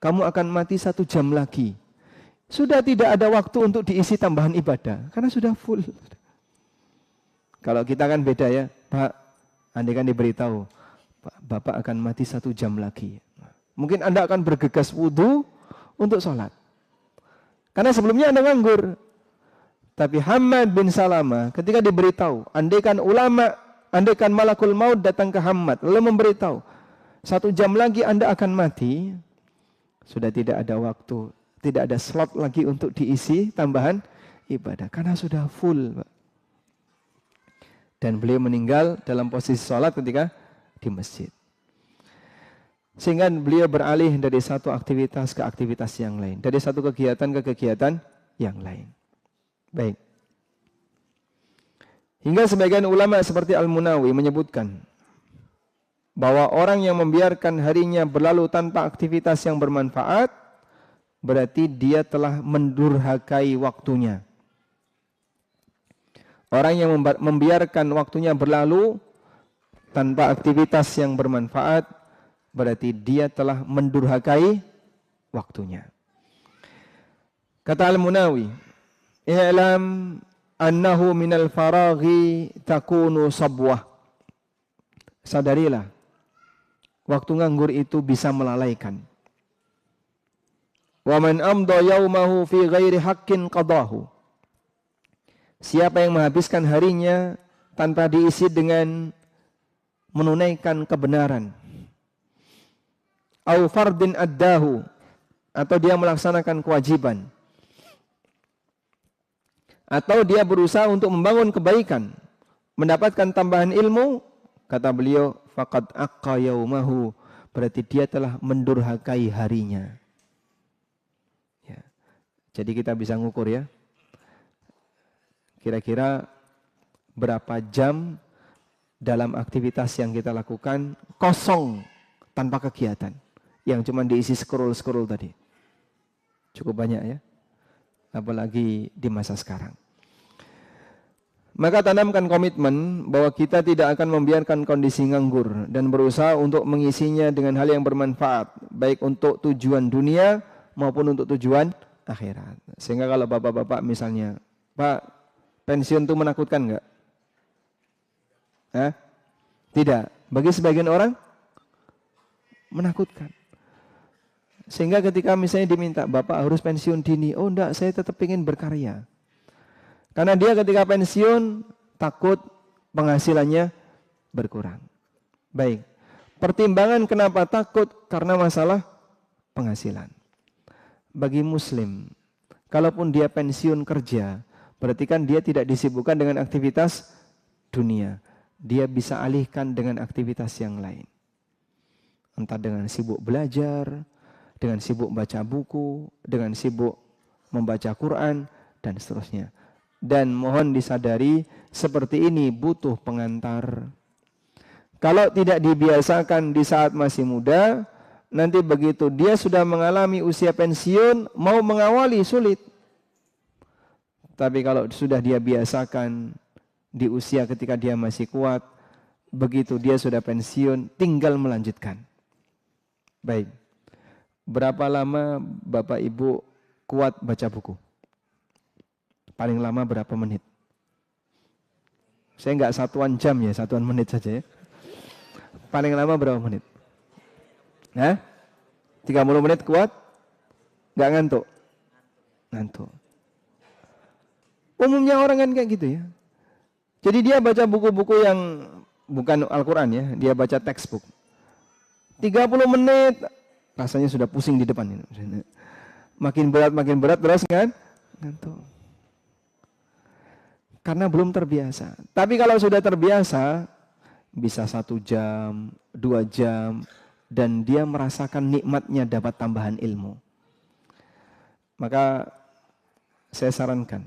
kamu akan mati 1 jam lagi. Sudah tidak ada waktu untuk diisi tambahan ibadah, karena sudah full. Kalau kita kan beda ya, Pak, andaikan diberitahu, Pak, Bapak akan mati 1 jam lagi. Mungkin Anda akan bergegas wudu untuk sholat. Karena sebelumnya Anda nganggur. Tapi Hammad bin Salamah ketika diberitahu, andaikan malakul maut datang ke Hammad, lalu memberitahu, 1 jam lagi Anda akan mati, sudah tidak ada waktu, tidak ada slot lagi untuk diisi tambahan ibadah, karena sudah full, Pak. Dan beliau meninggal dalam posisi sholat ketika di masjid. Sehingga beliau beralih dari satu aktivitas ke aktivitas yang lain, dari satu kegiatan ke kegiatan yang lain. Baik. Hingga sebagian ulama seperti Al-Munawi menyebutkan bahwa orang yang membiarkan harinya berlalu tanpa aktivitas yang bermanfaat, berarti dia telah mendurhakai waktunya. Orang yang membiarkan waktunya berlalu tanpa aktivitas yang bermanfaat, berarti dia telah mendurhakai waktunya. Kata Al-Munawi, i'lam annahu minal faraghi takunu sabwah. Sadarilah, waktu nganggur itu bisa melalaikan. Wa man amda yaumahu fi ghairi haqqin qadahu. Siapa yang menghabiskan harinya tanpa diisi dengan menunaikan kebenaran, au fardin addahu, atau dia melaksanakan kewajiban, atau dia berusaha untuk membangun kebaikan, mendapatkan tambahan ilmu, kata beliau, faqad aqqa yaumahu, berarti dia telah mendurhakai harinya. Ya. Jadi kita bisa ngukur ya, kira-kira berapa jam dalam aktivitas yang kita lakukan kosong tanpa kegiatan. yang cuma diisi scroll-scroll tadi. Cukup banyak ya. Apalagi di masa sekarang. Maka tanamkan komitmen bahwa kita tidak akan membiarkan kondisi nganggur dan berusaha untuk mengisinya dengan hal yang bermanfaat, baik untuk tujuan dunia maupun untuk tujuan akhirat. Sehingga kalau bapak-bapak misalnya, Pak, pensiun itu menakutkan enggak? Tidak. Bagi sebagian orang menakutkan. Sehingga ketika misalnya diminta, Bapak harus pensiun dini. Oh enggak, saya tetap ingin berkarya. Karena dia ketika pensiun takut penghasilannya berkurang. Baik. Pertimbangan kenapa takut? Karena masalah penghasilan. Bagi muslim, kalaupun dia pensiun kerja, berarti kan dia tidak disibukkan dengan aktivitas dunia. Dia bisa alihkan dengan aktivitas yang lain. Entah dengan sibuk belajar, dengan sibuk baca buku, dengan sibuk membaca Quran, dan seterusnya. Dan mohon disadari, seperti ini butuh pengantar. Kalau tidak dibiasakan di saat masih muda, nanti begitu dia sudah mengalami usia pensiun, mau mengawali sulit. Tapi kalau sudah dia biasakan di usia ketika dia masih kuat, begitu dia sudah pensiun, tinggal melanjutkan. Baik. Berapa lama Bapak Ibu kuat baca buku? Paling lama berapa menit? Saya enggak satuan jam ya, satuan menit saja ya. Paling lama berapa menit? 30 menit kuat? Enggak ngantuk? Ngantuk. Umumnya orang kan kayak gitu ya. Jadi dia baca buku-buku yang bukan Al-Quran ya, dia baca textbook. 30 menit, rasanya sudah pusing di depan. Makin berat terus kan? Ngantuk. Karena belum terbiasa. Tapi kalau sudah terbiasa, bisa 1 jam, 2 jam, dan dia merasakan nikmatnya dapat tambahan ilmu. Maka saya sarankan,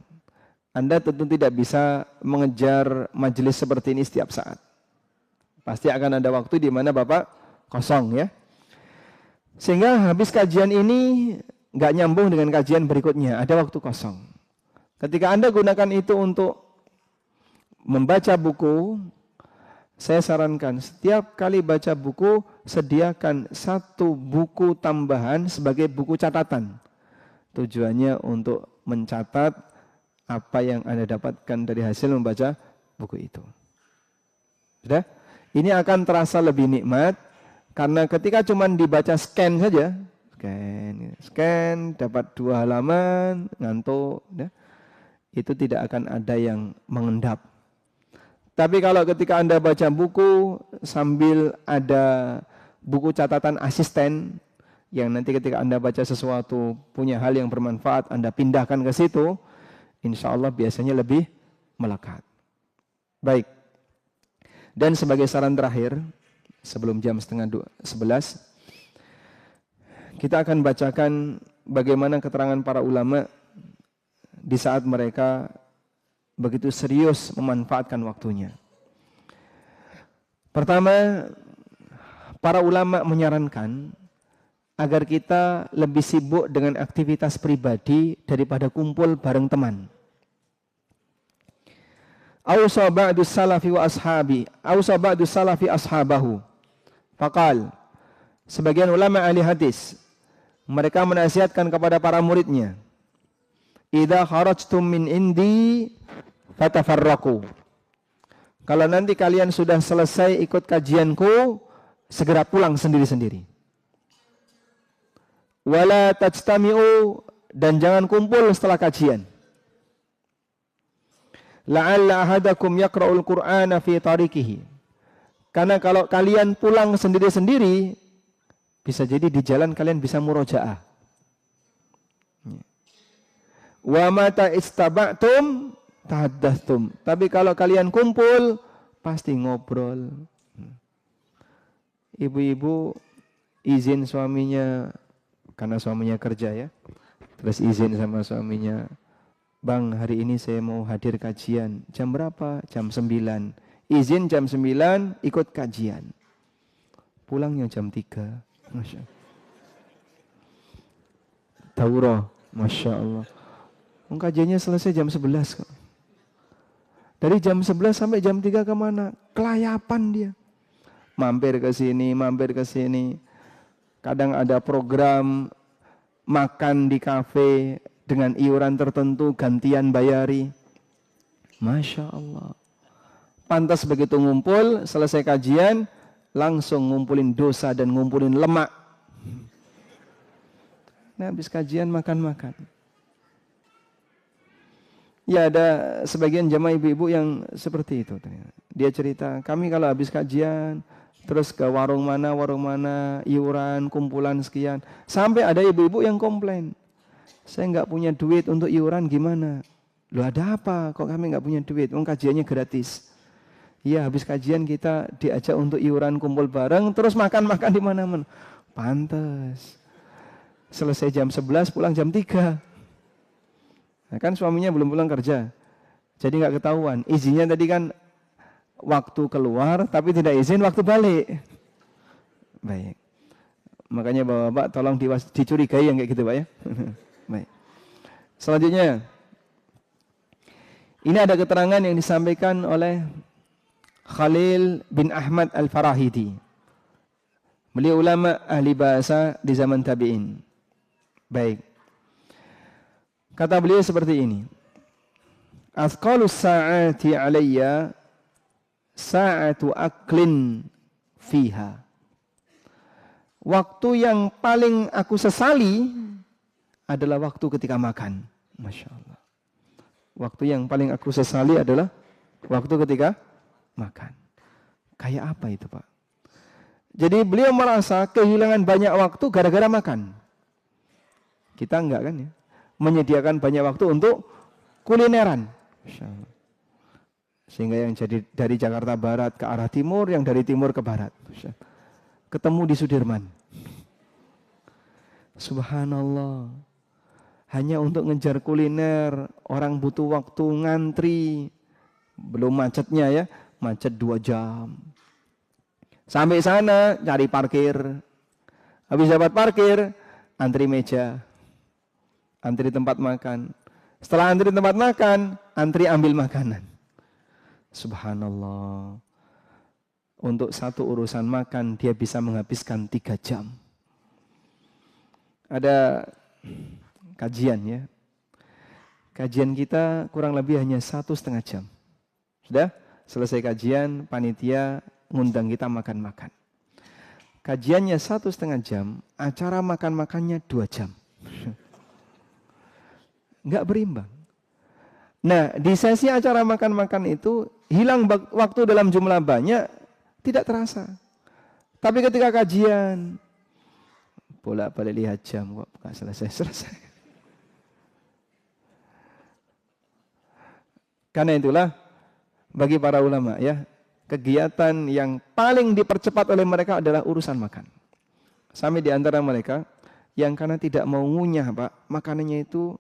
Anda tentu tidak bisa mengejar majelis seperti ini setiap saat. Pasti akan ada waktu di mana Bapak kosong ya. Sehingga habis kajian ini nggak nyambung dengan kajian berikutnya, ada waktu kosong. Ketika Anda gunakan itu untuk membaca buku, saya sarankan setiap kali baca buku, sediakan 1 buku tambahan sebagai buku catatan. Tujuannya untuk mencatat apa yang Anda dapatkan dari hasil membaca buku itu. Sudah? Ini akan terasa lebih nikmat, karena ketika cuma dibaca scan saja, scan, dapat 2 halaman, ngantuk, itu tidak akan ada yang mengendap. Tapi kalau ketika Anda baca buku sambil ada buku catatan asisten, yang nanti ketika Anda baca sesuatu punya hal yang bermanfaat, Anda pindahkan ke situ, insya Allah biasanya lebih melekat. Baik. Dan sebagai saran terakhir, sebelum jam 10:30, kita akan bacakan bagaimana keterangan para ulama di saat mereka begitu serius memanfaatkan waktunya. Pertama, para ulama menyarankan agar kita lebih sibuk dengan aktivitas pribadi daripada kumpul bareng teman. Ausa ba'du salafi wa ashabi, ausa ba'du salafi ashabahu. Faqal, sebagian ulama ahli hadis, mereka menasihatkan kepada para muridnya, idza kharajtum min indi fatafarraqu. Kalau nanti kalian sudah selesai ikut kajianku, segera pulang sendiri-sendiri. Wala tajtami'u, dan jangan kumpul setelah kajian. La'alla ahadakum yaqra'ul Qur'ana fi tariqihi. Karena kalau kalian pulang sendiri-sendiri, bisa jadi di jalan kalian bisa murojaah. Wa mata istaba'tum tahaddatstum. Tapi kalau kalian kumpul, pasti ngobrol. Ibu-ibu izin suaminya, karena suaminya kerja ya, terus izin sama suaminya, Bang, hari ini saya mau hadir kajian. Jam berapa? Jam 9. Izin jam 9, ikut kajian. Pulangnya jam 3. Masya. daurah. Masya Allah. Kajiannya selesai jam 11 kok. Dari jam 11 sampai jam 3 kemana? Kelayapan dia. Mampir ke sini, mampir ke sini. Kadang ada program makan di kafe dengan iuran tertentu, gantian bayari. Masya Allah. Pantas begitu ngumpul, selesai kajian, langsung ngumpulin dosa dan ngumpulin lemak. Nah, habis kajian makan-makan. Ya, ada sebagian jamaah ibu-ibu yang seperti itu. Dia cerita, kami kalau habis kajian, terus ke warung mana, iuran, kumpulan sekian. Sampai ada ibu-ibu yang komplain. Saya nggak punya duit untuk iuran, gimana? Loh, ada apa? Kok kami nggak punya duit? Kajiannya gratis. Iya, habis kajian kita diajak untuk iuran kumpul bareng, terus makan-makan di mana-mana. Pantes. Selesai jam 11, pulang jam 3. Nah, kan suaminya belum pulang kerja. Jadi nggak ketahuan. Izinnya tadi kan waktu keluar, tapi tidak izin waktu balik. Baik. Makanya bapak-bapak tolong dicurigai yang kayak gitu, Pak ya. Baik. Selanjutnya, ini ada keterangan yang disampaikan oleh Khalil bin Ahmad Al-Farahidi. Beliau ulama ahli bahasa di zaman tabi'in. Baik. Kata beliau seperti ini. Athqalus sa'ati alayya sa'atu aklin fiha. Waktu yang paling aku sesali adalah waktu ketika makan. Masya Allah. Waktu yang paling aku sesali adalah waktu ketika makan. Kayak apa itu, Pak? Jadi beliau merasa kehilangan banyak waktu gara-gara makan. Kita enggak kan ya? Menyediakan banyak waktu untuk kulineran. Masya Allah. Sehingga yang jadi dari Jakarta Barat ke arah timur, yang dari timur ke barat. Ketemu di Sudirman. Subhanallah. Hanya untuk ngejar kuliner, orang butuh waktu ngantri. Belum macetnya ya, macet 2 jam. Sampai sana cari parkir. Habis dapat parkir, antri meja. Antri tempat makan. Setelah antri tempat makan, antri ambil makanan. Subhanallah. Untuk satu urusan makan dia bisa menghabiskan 3 jam. Ada kajian ya. Kajian kita kurang lebih hanya 1,5 jam. Sudah selesai kajian, panitia ngundang kita makan-makan. Kajiannya 1,5 jam, acara makan-makannya 2 jam. Enggak berimbang. Nah, di sesi acara makan-makan itu hilang waktu dalam jumlah banyak, tidak terasa. Tapi ketika kajian, bolak-balik lihat jam kok enggak selesai-selesai. Karena itulah bagi para ulama ya, kegiatan yang paling dipercepat oleh mereka adalah urusan makan. Sampai di antara mereka yang karena tidak mau ngunyah, Pak, makanannya itu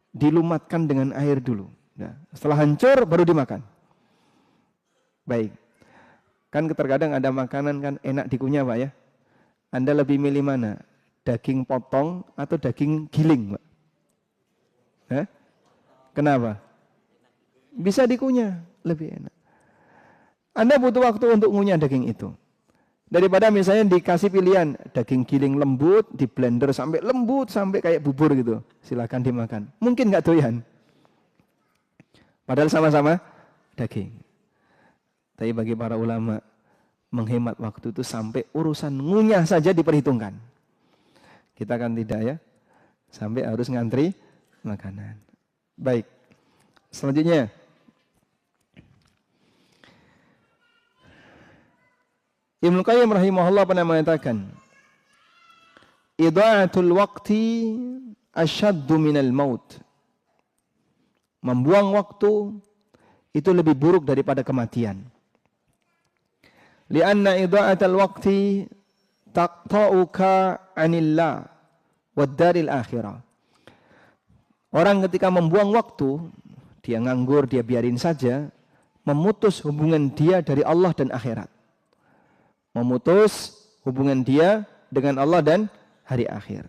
dilumatkan dengan air dulu. Nah, setelah hancur baru dimakan. Baik. Kan terkadang ada makanan kan enak dikunyah, Pak ya. Anda lebih milih mana? Daging potong atau daging giling, Pak? Hah? Kenapa? Bisa dikunyah, lebih enak. Anda butuh waktu untuk ngunyah daging itu. Daripada misalnya dikasih pilihan daging giling lembut, di blender sampai lembut, sampai kayak bubur gitu. Silakan dimakan. Mungkin nggak doyan. Padahal sama-sama daging. Tapi bagi para ulama, menghemat waktu itu sampai urusan ngunyah saja diperhitungkan. Kita kan tidak ya. Sampai harus ngantri makanan. Baik. Selanjutnya. Ibnu Qayyim rahimahullah pernah mengatakan, idha'atul waqti asyaddu minal maut. Membuang waktu itu lebih buruk daripada kematian. Lianna idha'atul waqti taqta'uka 'anillah wad daril akhirah. Orang ketika membuang waktu, dia nganggur, dia biarin saja, memutus hubungan dia dari Allah dan akhirat. Memutus hubungan dia dengan Allah dan hari akhir.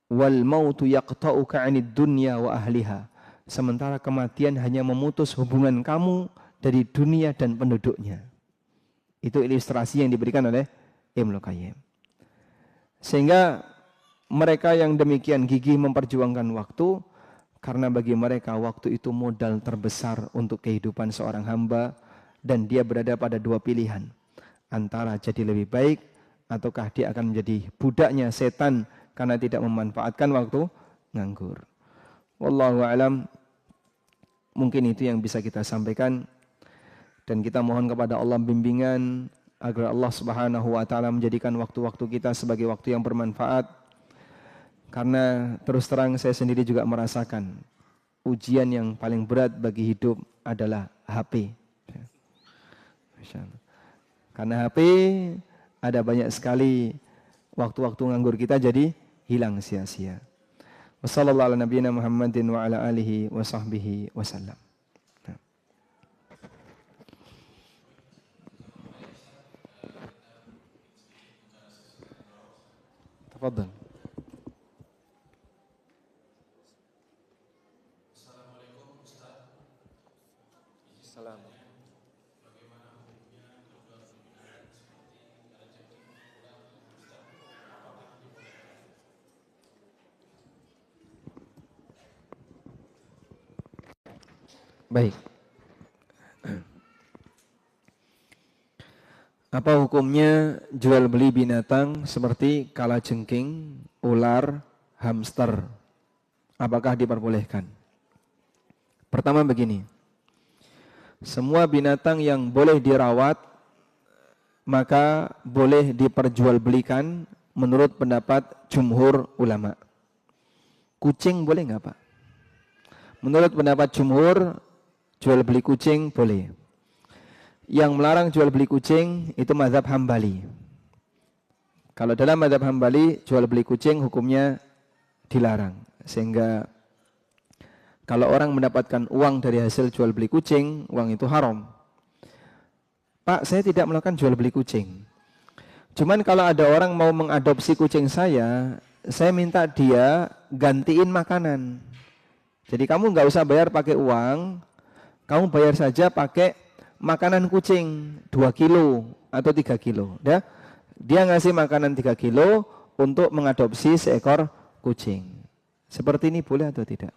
wal mautu yaqta'uka 'anid dunya wa ahliha. Sementara kematian hanya memutus hubungan kamu dari dunia dan penduduknya. Itu ilustrasi yang diberikan oleh Ibnu Qayyim. Sehingga mereka yang demikian gigih memperjuangkan waktu, karena bagi mereka waktu itu modal terbesar untuk kehidupan seorang hamba, dan dia berada pada dua pilihan, antara jadi lebih baik ataukah dia akan menjadi budaknya setan karena tidak memanfaatkan waktu nganggur. Wallahu a'lam. Mungkin itu yang bisa kita sampaikan, dan kita mohon kepada Allah bimbingan agar Allah Subhanahu wa taala menjadikan waktu-waktu kita sebagai waktu yang bermanfaat. Karena terus terang saya sendiri juga merasakan ujian yang paling berat bagi hidup adalah HP. Karena HP ada banyak sekali waktu-waktu nganggur kita jadi hilang sia-sia. Wassallallahu ala nabiyina Muhammadin wa ala alihi wa sahbihi wasallam. Tafadhal. Assalamualaikum Ustaz. Salam. Baik. Apa hukumnya jual beli binatang seperti kalajengking, ular, hamster? Apakah diperbolehkan? Pertama begini. Semua binatang yang boleh dirawat maka boleh diperjualbelikan menurut pendapat jumhur ulama. Kucing boleh nggak Pak? Menurut pendapat jumhur, jual beli kucing boleh. Yang melarang jual beli kucing itu mazhab Hambali. Kalau dalam mazhab Hambali, jual beli kucing hukumnya dilarang. Sehingga kalau orang mendapatkan uang dari hasil jual beli kucing, uang itu haram. Pak, saya tidak melakukan jual beli kucing. Cuman kalau ada orang mau mengadopsi kucing saya minta dia gantiin makanan. Jadi kamu nggak usah bayar pakai uang, kamu bayar saja pakai makanan kucing 2 kilo atau 3 kilo. Dia ngasih makanan 3 kilo untuk mengadopsi seekor kucing. Seperti ini boleh atau tidak?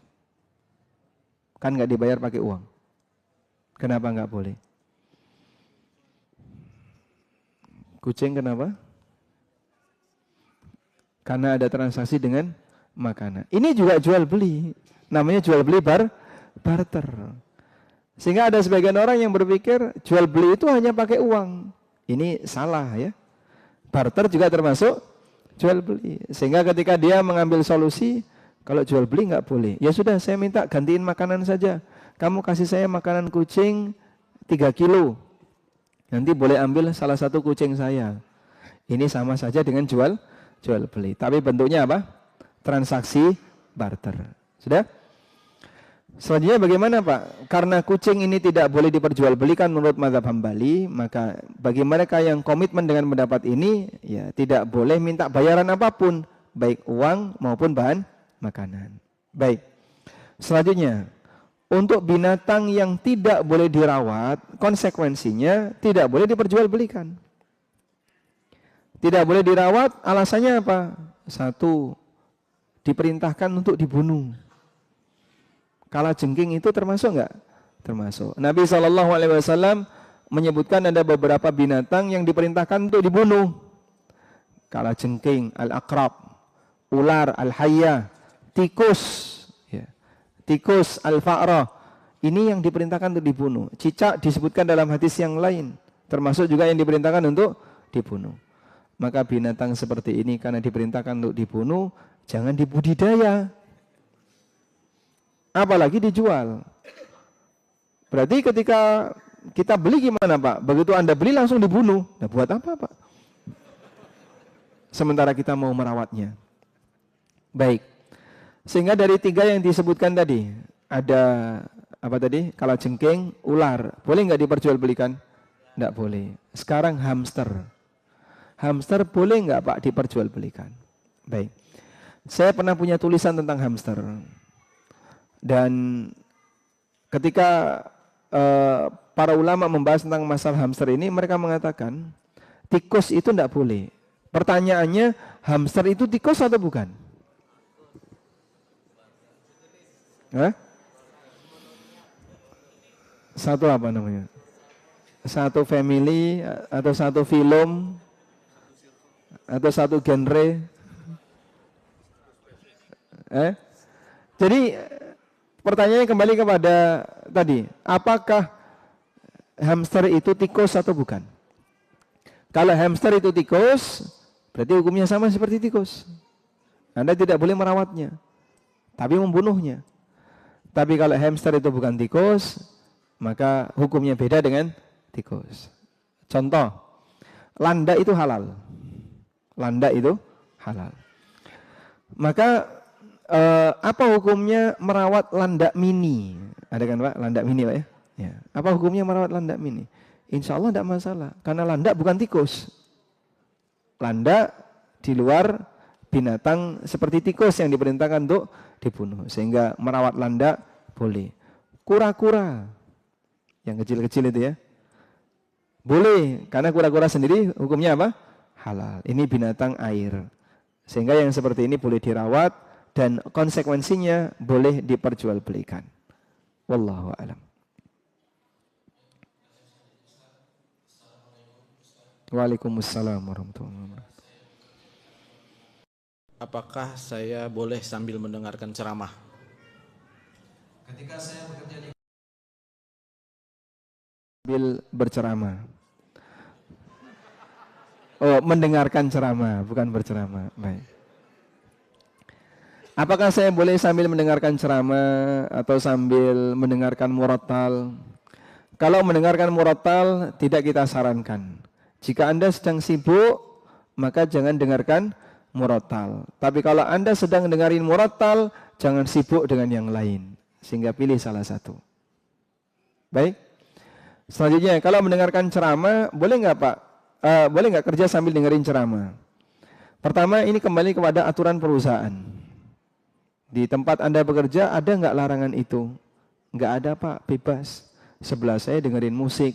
Kan nggak dibayar pakai uang. Kenapa nggak boleh? Kucing kenapa? Karena ada transaksi dengan makanan. Ini juga jual beli. Namanya jual beli barter. Sehingga ada sebagian orang yang berpikir jual beli itu hanya pakai uang. Ini salah ya. Barter juga termasuk jual beli. Sehingga ketika dia mengambil solusi, kalau jual beli nggak boleh. Ya sudah, saya minta gantiin makanan saja. Kamu kasih saya makanan kucing 3 kilo. Nanti boleh ambil salah satu kucing saya. Ini sama saja dengan jual beli. Tapi bentuknya apa? Transaksi barter. Sudah? Selanjutnya bagaimana Pak? Karena kucing ini tidak boleh diperjualbelikan menurut mazhab Hambali, maka bagi mereka yang komitmen dengan pendapat ini, ya tidak boleh minta bayaran apapun, baik uang maupun bahan makanan. Baik. Selanjutnya, untuk binatang yang tidak boleh dirawat, konsekuensinya tidak boleh diperjualbelikan. Tidak boleh dirawat, alasannya apa? 1, diperintahkan untuk dibunuh. Kalajengking itu termasuk enggak? Termasuk. Nabi SAW menyebutkan ada beberapa binatang yang diperintahkan untuk dibunuh. Kalajengking, al-aqrab, ular, al-hayya, tikus, ya. Tikus, al-fa'rah. Ini yang diperintahkan untuk dibunuh. Cicak disebutkan dalam hadis yang lain, termasuk juga yang diperintahkan untuk dibunuh. Maka binatang seperti ini karena diperintahkan untuk dibunuh, jangan dibudidaya. Apalagi dijual. Berarti ketika kita beli gimana Pak? Begitu Anda beli langsung dibunuh. Nah buat apa Pak? Sementara kita mau merawatnya. Baik. Sehingga dari 3 yang disebutkan tadi, ada apa tadi? Kalajengking, ular. Boleh nggak diperjualbelikan? Nggak boleh. Sekarang hamster. Hamster boleh nggak Pak diperjualbelikan? Baik. Saya pernah punya tulisan tentang hamster. Dan ketika para ulama membahas tentang masalah hamster ini, mereka mengatakan tikus itu tidak boleh. Pertanyaannya, hamster itu tikus atau bukan? Hah? Satu apa namanya? Satu family atau satu film atau satu genre? Jadi pertanyaannya kembali kepada tadi, apakah hamster itu tikus atau bukan? Kalau hamster itu tikus, berarti hukumnya sama seperti tikus. Anda tidak boleh merawatnya, tapi membunuhnya. Tapi kalau hamster itu bukan tikus, maka hukumnya beda dengan tikus. Contoh, landak itu halal. Landak itu halal. Maka apa hukumnya merawat landak mini? Ada kan Pak, landak mini Pak ya? Ya. Apa hukumnya merawat landak mini? Insya Allah tidak masalah, karena landak bukan tikus. Landak di luar binatang seperti tikus yang diperintahkan untuk dibunuh, sehingga merawat landak boleh. Kura-kura yang kecil-kecil itu ya, boleh, karena kura-kura sendiri hukumnya apa? Halal. Ini binatang air, sehingga yang seperti ini boleh dirawat dan konsekuensinya boleh diperjualbelikan. Wallahu a'lam. Waalaikumsalam warahmatullahi wabarakatuh. Apakah saya boleh sambil mendengarkan ceramah? Ketika saya bekerja di sambil berceramah. Oh, mendengarkan ceramah, bukan berceramah. Baik. Apakah saya boleh sambil mendengarkan ceramah atau sambil mendengarkan murattal? Kalau mendengarkan murattal tidak kita sarankan. Jika Anda sedang sibuk, maka jangan dengarkan murattal. Tapi kalau Anda sedang dengarin murattal, jangan sibuk dengan yang lain. Sehingga pilih salah satu. Baik. Selanjutnya, kalau mendengarkan ceramah, boleh nggak Pak? Boleh nggak kerja sambil dengerin ceramah? Pertama, ini kembali kepada aturan perusahaan. Di tempat Anda bekerja, ada nggak larangan itu? Nggak ada Pak, bebas. Sebelah saya dengerin musik,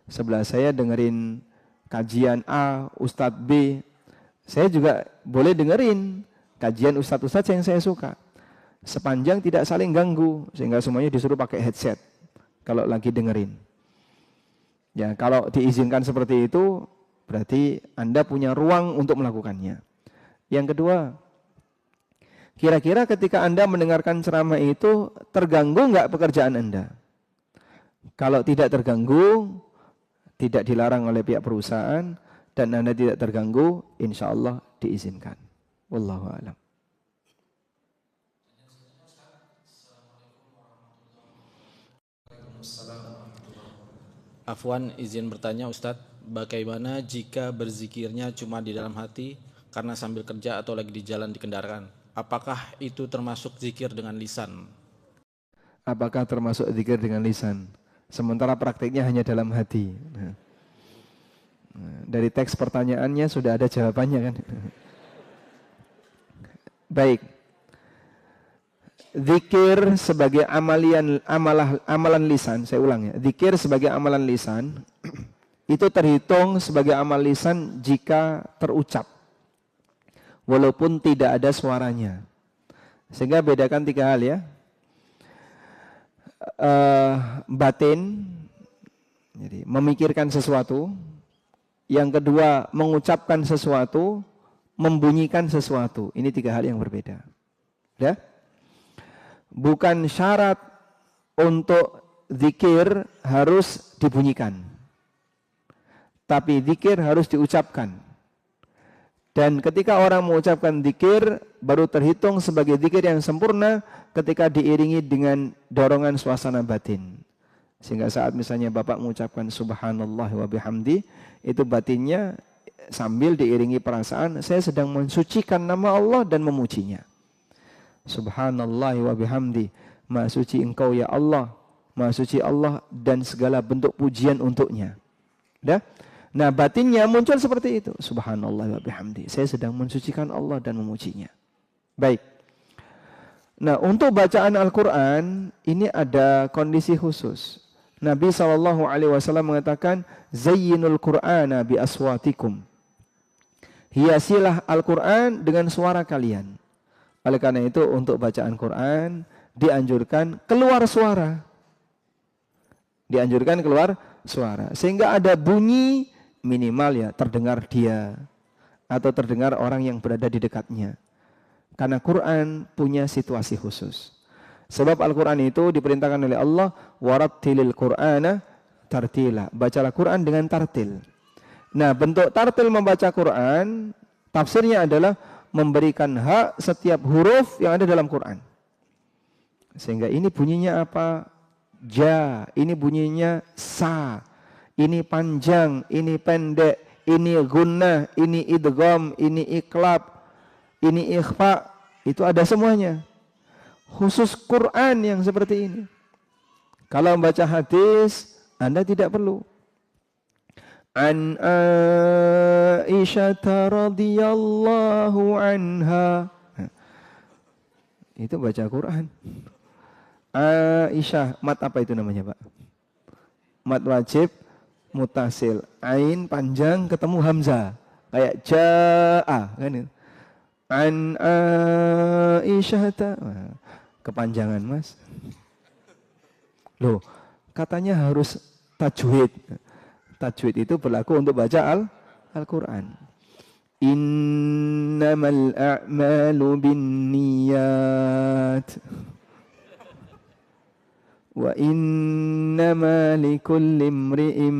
sebelah saya dengerin kajian A, Ustadz B. Saya juga boleh dengerin kajian Ustadz-Ustadz yang saya suka. Sepanjang tidak saling ganggu, sehingga semuanya disuruh pakai headset kalau lagi dengerin. Ya, kalau diizinkan seperti itu, berarti Anda punya ruang untuk melakukannya. Yang kedua, kira-kira ketika Anda mendengarkan ceramah itu, terganggu nggak pekerjaan Anda? Kalau tidak terganggu, tidak dilarang oleh pihak perusahaan, dan Anda tidak terganggu, insya Allah diizinkan. Wallahu a'lam. Afwan, izin bertanya Ustadz, bagaimana jika berzikirnya cuma di dalam hati karena sambil kerja atau lagi di jalan di kendaraan? Apakah itu termasuk zikir dengan lisan? Apakah termasuk zikir dengan lisan? Sementara praktiknya hanya dalam hati. Dari teks pertanyaannya sudah ada jawabannya kan? Baik. Zikir sebagai amalan lisan, saya ulang ya. Zikir sebagai amalan lisan itu terhitung sebagai amal lisan jika terucap, walaupun tidak ada suaranya. Sehingga bedakan tiga hal ya. Batin, jadi memikirkan sesuatu. Yang kedua, mengucapkan sesuatu, membunyikan sesuatu. Ini tiga hal yang berbeda. Ya? Bukan syarat untuk zikir harus dibunyikan, tapi zikir harus diucapkan. Dan ketika orang mengucapkan zikir, baru terhitung sebagai zikir yang sempurna ketika diiringi dengan dorongan suasana batin. Sehingga saat misalnya Bapak mengucapkan subhanallah wa bihamdi, itu batinnya sambil diiringi perasaan, saya sedang mensucikan nama Allah dan memujinya. Subhanallah wa bihamdi, maha suci engkau ya Allah, maha suci Allah dan segala bentuk pujian untuknya. Dah? Nah batinnya muncul seperti itu. Subhanallah wa bihamdi, saya sedang mensucikan Allah dan memujinya. Baik. Nah, untuk bacaan Al-Quran ini ada kondisi khusus. Nabi SAW mengatakan, Zayyinul Qur'ana bi aswatikum. Hiasilah Al-Quran dengan suara kalian. Oleh karena itu, untuk bacaan Quran dianjurkan keluar suara. Dianjurkan keluar suara. Sehingga ada bunyi minimal ya, terdengar dia. Atau terdengar orang yang berada di dekatnya. Karena Quran punya situasi khusus. Sebab Al-Quran itu diperintahkan oleh Allah, warattilil Qur'ana tartila. Bacalah Quran dengan tartil. Nah, bentuk tartil membaca Quran, tafsirnya adalah memberikan hak setiap huruf yang ada dalam Quran. Sehingga ini bunyinya apa? Ja, ini bunyinya sa. Ini panjang, ini pendek, ini gunnah, ini idgham, ini iqlab, ini ikhfa, itu ada semuanya. Khusus Quran yang seperti ini. Kalau membaca hadis, Anda tidak perlu. An Aisyah radhiyallahu anha. Itu baca Quran. Aisyah, mat apa itu namanya, Pak? Mat wajib mutasil. Ain panjang ketemu hamzah. Kayak jaa, kan itu. An Aisyah, kepanjangan Mas. Loh, katanya harus tajwid. Tajwid itu berlaku untuk baca Al-Quran. Innamal a'malu binniyat. Wa innama likulli imri'in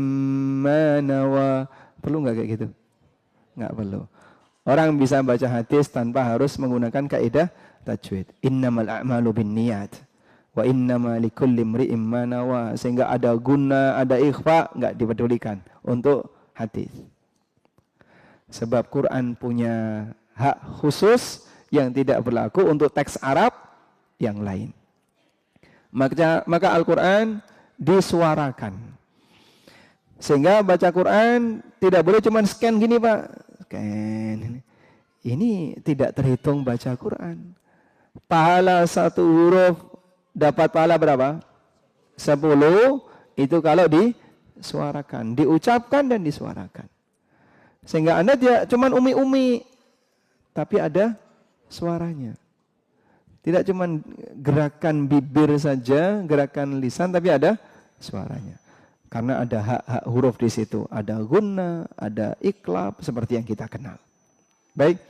ma nawa. Perlu enggak kayak gitu? Enggak perlu. Orang bisa baca hadis tanpa harus menggunakan kaidah tajwid. Innamal a'malu binniyat wa innama likulli imri'in ma nawa. Sehingga ada guna, ada ikhfa, enggak dipedulikan untuk hadis. Sebab Quran punya hak khusus yang tidak berlaku untuk teks Arab yang lain. Maka Al-Quran disuarakan. Sehingga baca Quran tidak boleh cuma scan gini, Pak. Ini tidak terhitung baca Quran. Pahala satu huruf dapat pahala berapa? 10. Itu kalau disuarakan, diucapkan dan disuarakan. Sehingga Anda tidak cuma umi-umi, tapi ada suaranya. Tidak cuma gerakan bibir saja, gerakan lisan, tapi ada suaranya. Karena ada hak-hak huruf di situ. Ada guna, ada iklab, seperti yang kita kenal. Baik.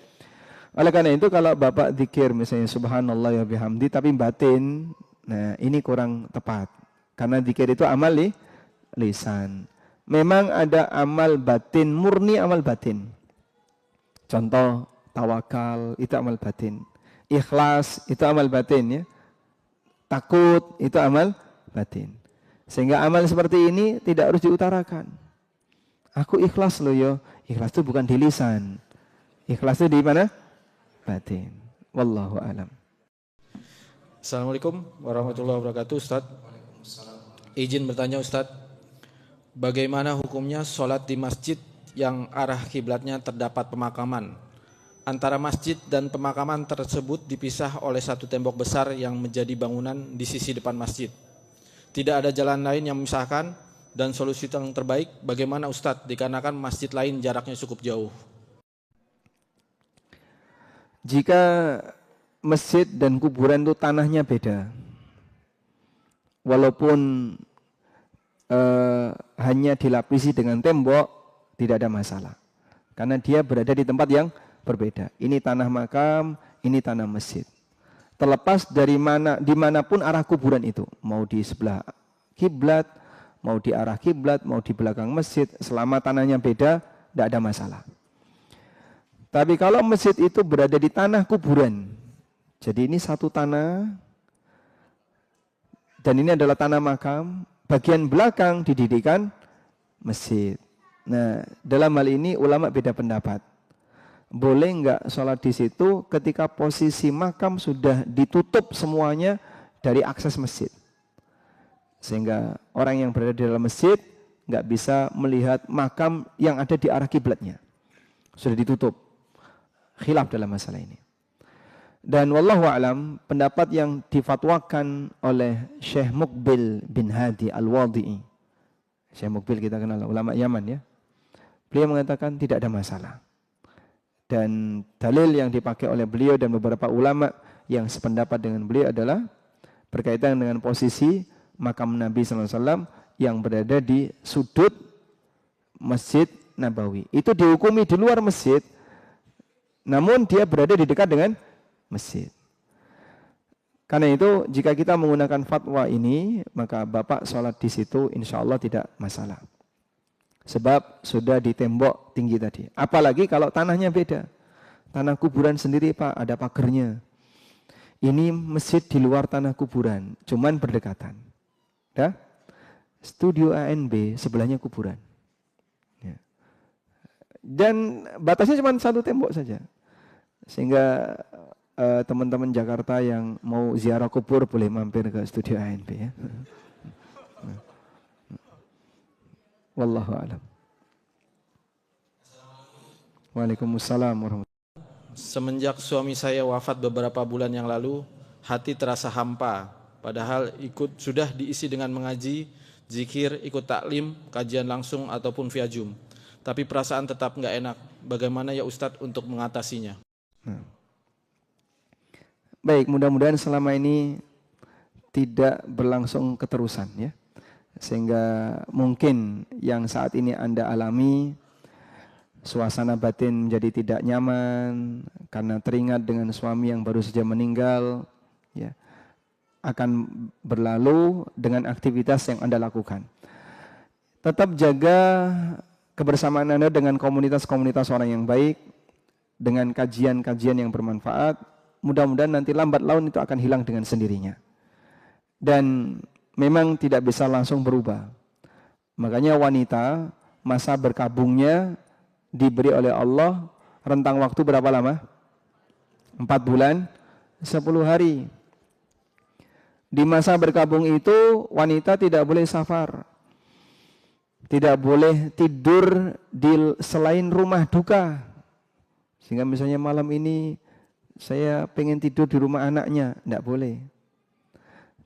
Oleh karena itu kalau Bapak zikir misalnya subhanallah ya bihamdi, tapi batin, nah ini kurang tepat. Karena zikir itu amal lisan. Memang ada amal batin, murni amal batin. Contoh, tawakal, itu amal batin. Ikhlas, itu amal batin ya. Takut, itu amal batin. Sehingga amal seperti ini tidak harus diutarakan. Aku ikhlas loh yo. Ikhlas itu bukan di lisan. Ikhlas itu di mana? Batin. Wallahu alam. Assalamualaikum warahmatullahi wabarakatuh, Ustaz. Izin bertanya, Ustaz. Bagaimana hukumnya sholat di masjid yang arah kiblatnya terdapat pemakaman? Antara masjid dan pemakaman tersebut dipisah oleh satu tembok besar yang menjadi bangunan di sisi depan masjid. Tidak ada jalan lain yang memisahkan, dan solusi yang terbaik bagaimana Ustadz dikarenakan masjid lain jaraknya cukup jauh. Jika masjid dan kuburan itu tanahnya beda, walaupun hanya dilapisi dengan tembok, tidak ada masalah. Karena dia berada di tempat yang berbeda. Ini tanah makam, ini tanah masjid. Terlepas dari dimanapun arah kuburan itu, mau di sebelah kiblat, mau di arah kiblat, mau di belakang masjid, selama tanahnya beda, tidak ada masalah. Tapi kalau masjid itu berada di tanah kuburan, jadi ini satu tanah, dan ini adalah tanah makam, bagian belakang didirikan masjid. Nah, dalam hal ini ulama beda pendapat. Boleh enggak sholat di situ ketika posisi makam sudah ditutup semuanya dari akses masjid. Sehingga orang yang berada di dalam masjid enggak bisa melihat makam yang ada di arah kiblatnya. Sudah ditutup. Khilaf dalam masalah ini. Dan wallahu a'lam, pendapat yang difatwakan oleh Syekh Muqbil bin Hadi Al-Wadi'i. Syekh Muqbil kita kenal, ulama Yaman ya. Beliau mengatakan tidak ada masalah. Dan dalil yang dipakai oleh beliau dan beberapa ulama yang sependapat dengan beliau adalah berkaitan dengan posisi makam Nabi SAW yang berada di sudut Masjid Nabawi. Itu dihukumi di luar masjid, namun dia berada di dekat dengan masjid. Karena itu jika kita menggunakan fatwa ini, maka Bapak sholat di situ insya Allah tidak masalah. Sebab sudah di tembok tinggi tadi. Apalagi kalau tanahnya beda. Tanah kuburan sendiri Pak, ada pagernya. Ini masjid di luar tanah kuburan, cuman berdekatan. Ya? Studio ANB sebelahnya kuburan. Ya. Dan batasnya cuma satu tembok saja. Sehingga teman-teman Jakarta yang mau ziarah kubur boleh mampir ke studio ANB ya. Wallahu a'lam. Waalaikumsalam warahmatullahi wabarakatuh. Semenjak suami saya wafat beberapa bulan yang lalu, hati terasa hampa. Padahal sudah diisi dengan mengaji, zikir, ikut taklim, kajian langsung ataupun via Zoom. Tapi perasaan tetap nggak enak. Bagaimana ya Ustadz untuk mengatasinya? Baik, mudah-mudahan selama ini tidak berlangsung keterusan ya. Sehingga mungkin yang saat ini Anda alami, suasana batin menjadi tidak nyaman karena teringat dengan suami yang baru saja meninggal, ya, akan berlalu dengan aktivitas yang Anda lakukan. Tetap jaga kebersamaan Anda dengan komunitas-komunitas orang yang baik, dengan kajian-kajian yang bermanfaat. Mudah-mudahan nanti lambat laun itu akan hilang dengan sendirinya. Dan memang tidak bisa langsung berubah. Makanya wanita masa berkabungnya diberi oleh Allah rentang waktu berapa lama? 4 bulan 10 hari. Di masa berkabung itu wanita tidak boleh safar. Tidak boleh tidur di selain rumah duka. Sehingga misalnya malam ini saya pengen tidur di rumah anaknya, tidak boleh.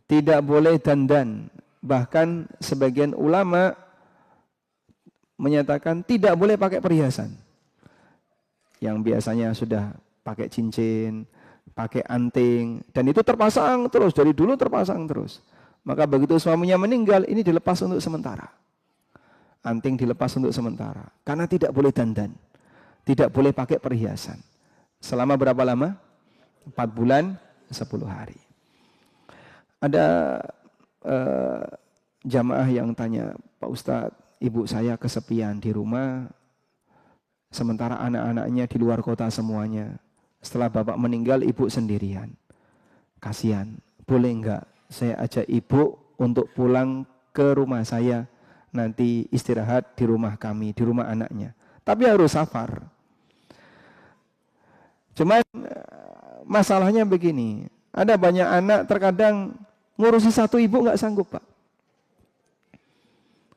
Tidak boleh dandan. Bahkan sebagian ulama menyatakan tidak boleh pakai perhiasan. Yang biasanya sudah pakai cincin, pakai anting, dan itu terpasang terus, dari dulu terpasang terus. Maka begitu suaminya meninggal, ini dilepas untuk sementara. Anting dilepas untuk sementara. Karena tidak boleh dandan. Tidak boleh pakai perhiasan. Selama berapa lama? 4 bulan 10 hari. Ada jamaah yang tanya, Pak Ustadz, ibu saya kesepian di rumah, sementara anak-anaknya di luar kota semuanya. Setelah bapak meninggal, ibu sendirian. Kasihan, boleh enggak saya ajak ibu untuk pulang ke rumah saya, nanti istirahat di rumah kami, di rumah anaknya. Tapi harus safar. Cuman masalahnya begini, ada banyak anak terkadang ngurusi satu ibu nggak sanggup Pak.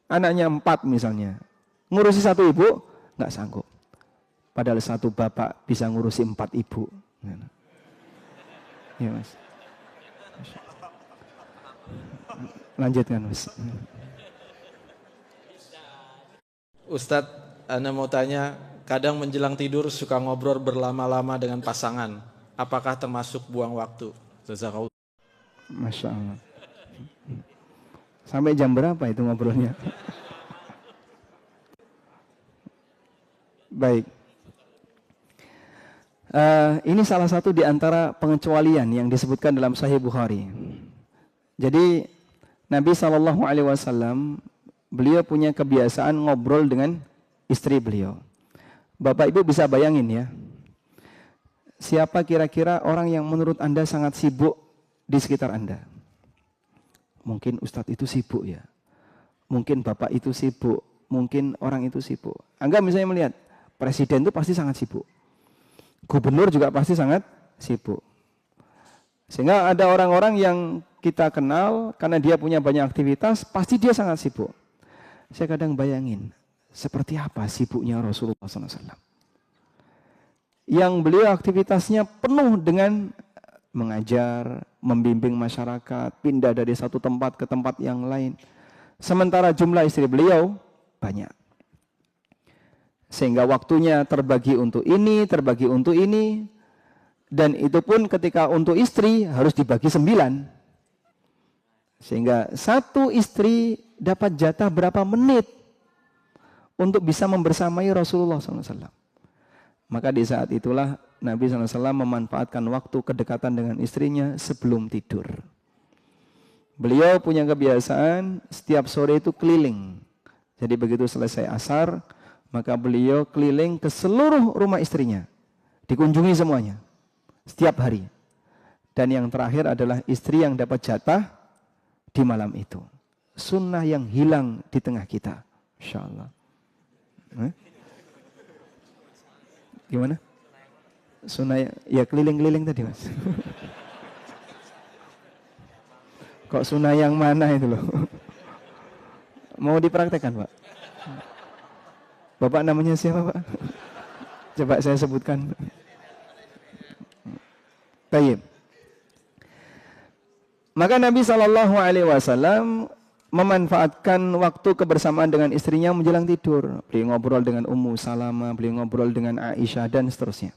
Anaknya 4 misalnya, ngurusi satu ibu nggak sanggup. Padahal satu bapak bisa ngurusi 4 ibu. Ya Mas. Lanjutkan Mas. Ustadz, Anda mau tanya, kadang menjelang tidur suka ngobrol berlama-lama dengan pasangan. Apakah termasuk buang waktu? Jazakallah. Masya Allah. Sampai jam berapa itu ngobrolnya? Baik. Ini salah satu di antara pengecualian yang disebutkan dalam Sahih Bukhari. Jadi Nabi SAW, beliau punya kebiasaan ngobrol dengan istri beliau. Bapak Ibu bisa bayangin ya, siapa kira-kira orang yang menurut Anda sangat sibuk di sekitar Anda? Mungkin Ustadz itu sibuk ya, mungkin Bapak itu sibuk, mungkin orang itu sibuk. Anggap misalnya melihat, presiden itu pasti sangat sibuk, gubernur juga pasti sangat sibuk. Sehingga ada orang-orang yang kita kenal, karena dia punya banyak aktivitas, pasti dia sangat sibuk. Saya kadang bayangin, seperti apa sibuknya Rasulullah SAW. Yang beliau aktivitasnya penuh dengan mengajar, membimbing masyarakat, pindah dari satu tempat ke tempat yang lain. Sementara jumlah istri beliau banyak. Sehingga waktunya terbagi untuk ini, terbagi untuk ini. Dan itu pun ketika untuk istri harus dibagi 9. Sehingga satu istri dapat jatah berapa menit untuk bisa membersamai Rasulullah SAW. Maka di saat itulah Nabi SAW memanfaatkan waktu kedekatan dengan istrinya sebelum tidur. Beliau punya kebiasaan setiap sore itu keliling. Jadi begitu selesai asar, maka beliau keliling ke seluruh rumah istrinya. Dikunjungi semuanya. Setiap hari. Dan yang terakhir adalah istri yang dapat jatah di malam itu. Sunnah yang hilang di tengah kita. Insya Allah. Gimana? Sunnah ya keliling-keliling tadi mas. Kok sunnah yang mana itu loh? Mau dipraktekkan Pak? Bapak namanya siapa Pak? Coba saya sebutkan. Baik. Maka Nabi SAW memanfaatkan waktu kebersamaan dengan istrinya menjelang tidur. Beliau ngobrol dengan Ummu Salamah, beliau ngobrol dengan Aisyah dan seterusnya.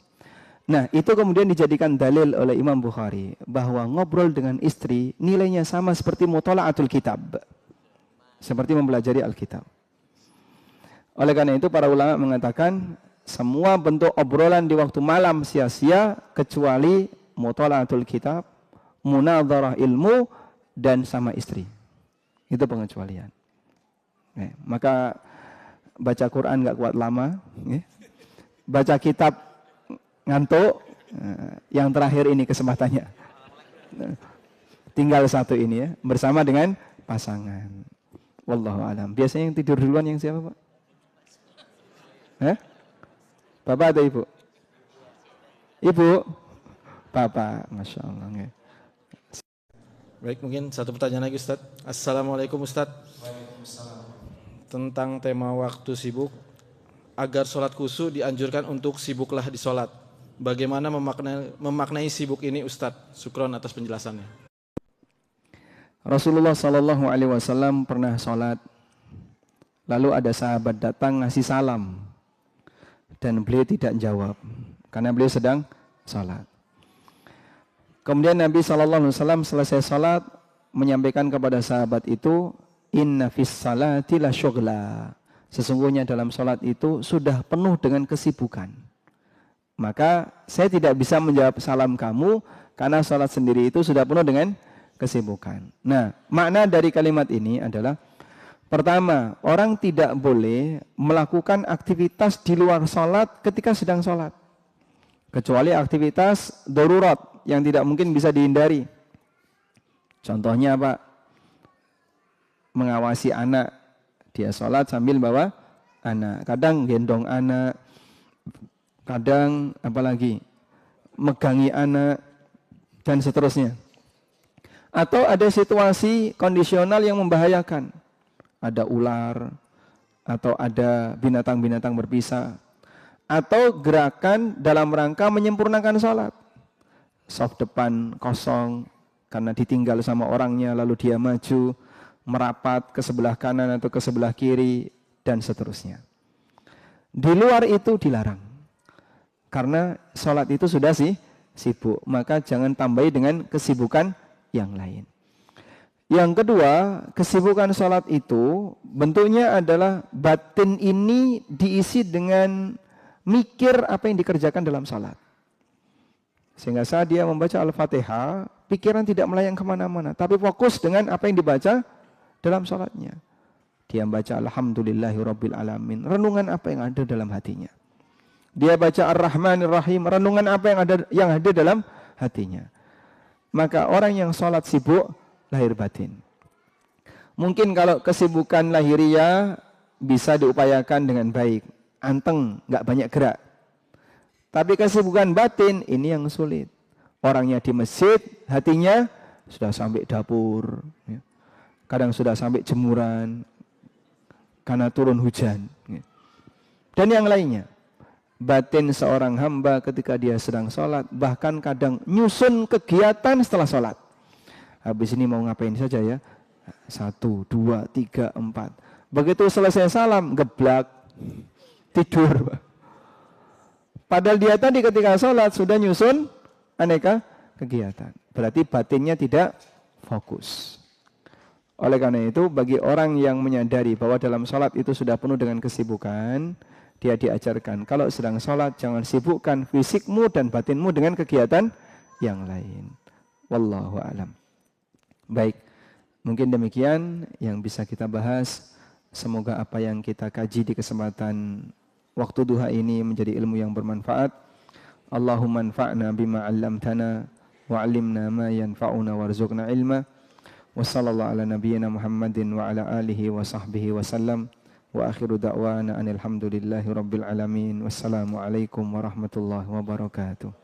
Nah, itu kemudian dijadikan dalil oleh Imam Bukhari bahwa ngobrol dengan istri nilainya sama seperti muthala'atul kitab. Seperti mempelajari Alkitab. Oleh karena itu para ulama mengatakan semua bentuk obrolan di waktu malam sia-sia kecuali muthala'atul kitab, munadharah ilmu dan sama istri. Itu pengecualian. Maka baca Quran nggak kuat lama, baca kitab ngantuk. Yang terakhir ini kesempatannya. Tinggal satu ini ya, bersama dengan pasangan. Wallahu alam. Biasanya yang tidur duluan yang siapa Pak? Bapak atau Ibu? Ibu? Bapak, Masya Allah. Baik, mungkin satu pertanyaan lagi Ustaz. Assalamualaikum Ustaz. Waalaikumsalam. Tentang tema waktu sibuk, agar sholat khusyuk dianjurkan untuk sibuklah di sholat. Bagaimana memaknai sibuk ini Ustaz? Syukron atas penjelasannya. Rasulullah SAW pernah sholat, lalu ada sahabat datang ngasih salam, dan beliau tidak jawab, karena beliau sedang sholat. Kemudian Nabi SAW selesai salat menyampaikan kepada sahabat itu, inna fis salati la syughla. Sesungguhnya dalam salat itu sudah penuh dengan kesibukan. Maka saya tidak bisa menjawab salam kamu karena salat sendiri itu sudah penuh dengan kesibukan. Nah, makna dari kalimat ini adalah pertama, orang tidak boleh melakukan aktivitas di luar salat ketika sedang salat. Kecuali aktivitas darurat yang tidak mungkin bisa dihindari. Contohnya Pak, mengawasi anak. Dia sholat sambil bawa anak. Kadang gendong anak. Kadang apalagi megangi anak. Dan seterusnya. Atau ada situasi kondisional yang membahayakan. Ada ular. Atau ada binatang-binatang berpisah. Atau gerakan dalam rangka menyempurnakan sholat. Saf depan kosong karena ditinggal sama orangnya, lalu dia maju, merapat ke sebelah kanan atau ke sebelah kiri, dan seterusnya. Di luar itu dilarang. Karena sholat itu sudah sibuk, maka jangan tambahi dengan kesibukan yang lain. Yang kedua, kesibukan sholat itu bentuknya adalah batin ini diisi dengan mikir apa yang dikerjakan dalam salat. Sehingga saat dia membaca Al-Fatihah, pikiran tidak melayang kemana-mana, tapi fokus dengan apa yang dibaca dalam salatnya. Dia membaca Alhamdulillahirabbil alamin, renungan apa yang ada dalam hatinya. Dia baca Ar-Rahmanir Rahim, renungan apa yang ada dalam hatinya. Maka orang yang salat sibuk lahir batin. Mungkin kalau kesibukan lahiriah bisa diupayakan dengan baik, anteng, nggak banyak gerak. Tapi kesibukan batin ini yang sulit. Orangnya di masjid, hatinya sudah sampai dapur. Kadang sudah sampai jemuran karena turun hujan. Dan yang lainnya. batin seorang hamba ketika dia sedang sholat, bahkan kadang nyusun kegiatan setelah sholat. Habis ini mau ngapain saja ya? 1, 2, 3, 4. Begitu selesai salam, geblak, tidur. Padahal dia tadi ketika sholat sudah nyusun aneka kegiatan. Berarti batinnya tidak fokus. Oleh karena itu, bagi orang yang menyadari bahwa dalam sholat itu sudah penuh dengan kesibukan, dia diajarkan, kalau sedang sholat jangan sibukkan fisikmu dan batinmu dengan kegiatan yang lain. Wallahu a'lam. Baik, mungkin demikian yang bisa kita bahas. Semoga apa yang kita kaji di kesempatan waktu duha ini menjadi ilmu yang bermanfaat. Allahumma anfa'na bima 'allamtana wa 'allimna ma yanfa'una warzuqna ilma. Wa sallallahu ala nabiyyina Muhammadin wa ala alihi wa sahbihi wa sallam. Wa akhiru da'wana anil hamdulillahi rabbil alamin. Wassalamu alaikum warahmatullahi wabarakatuh.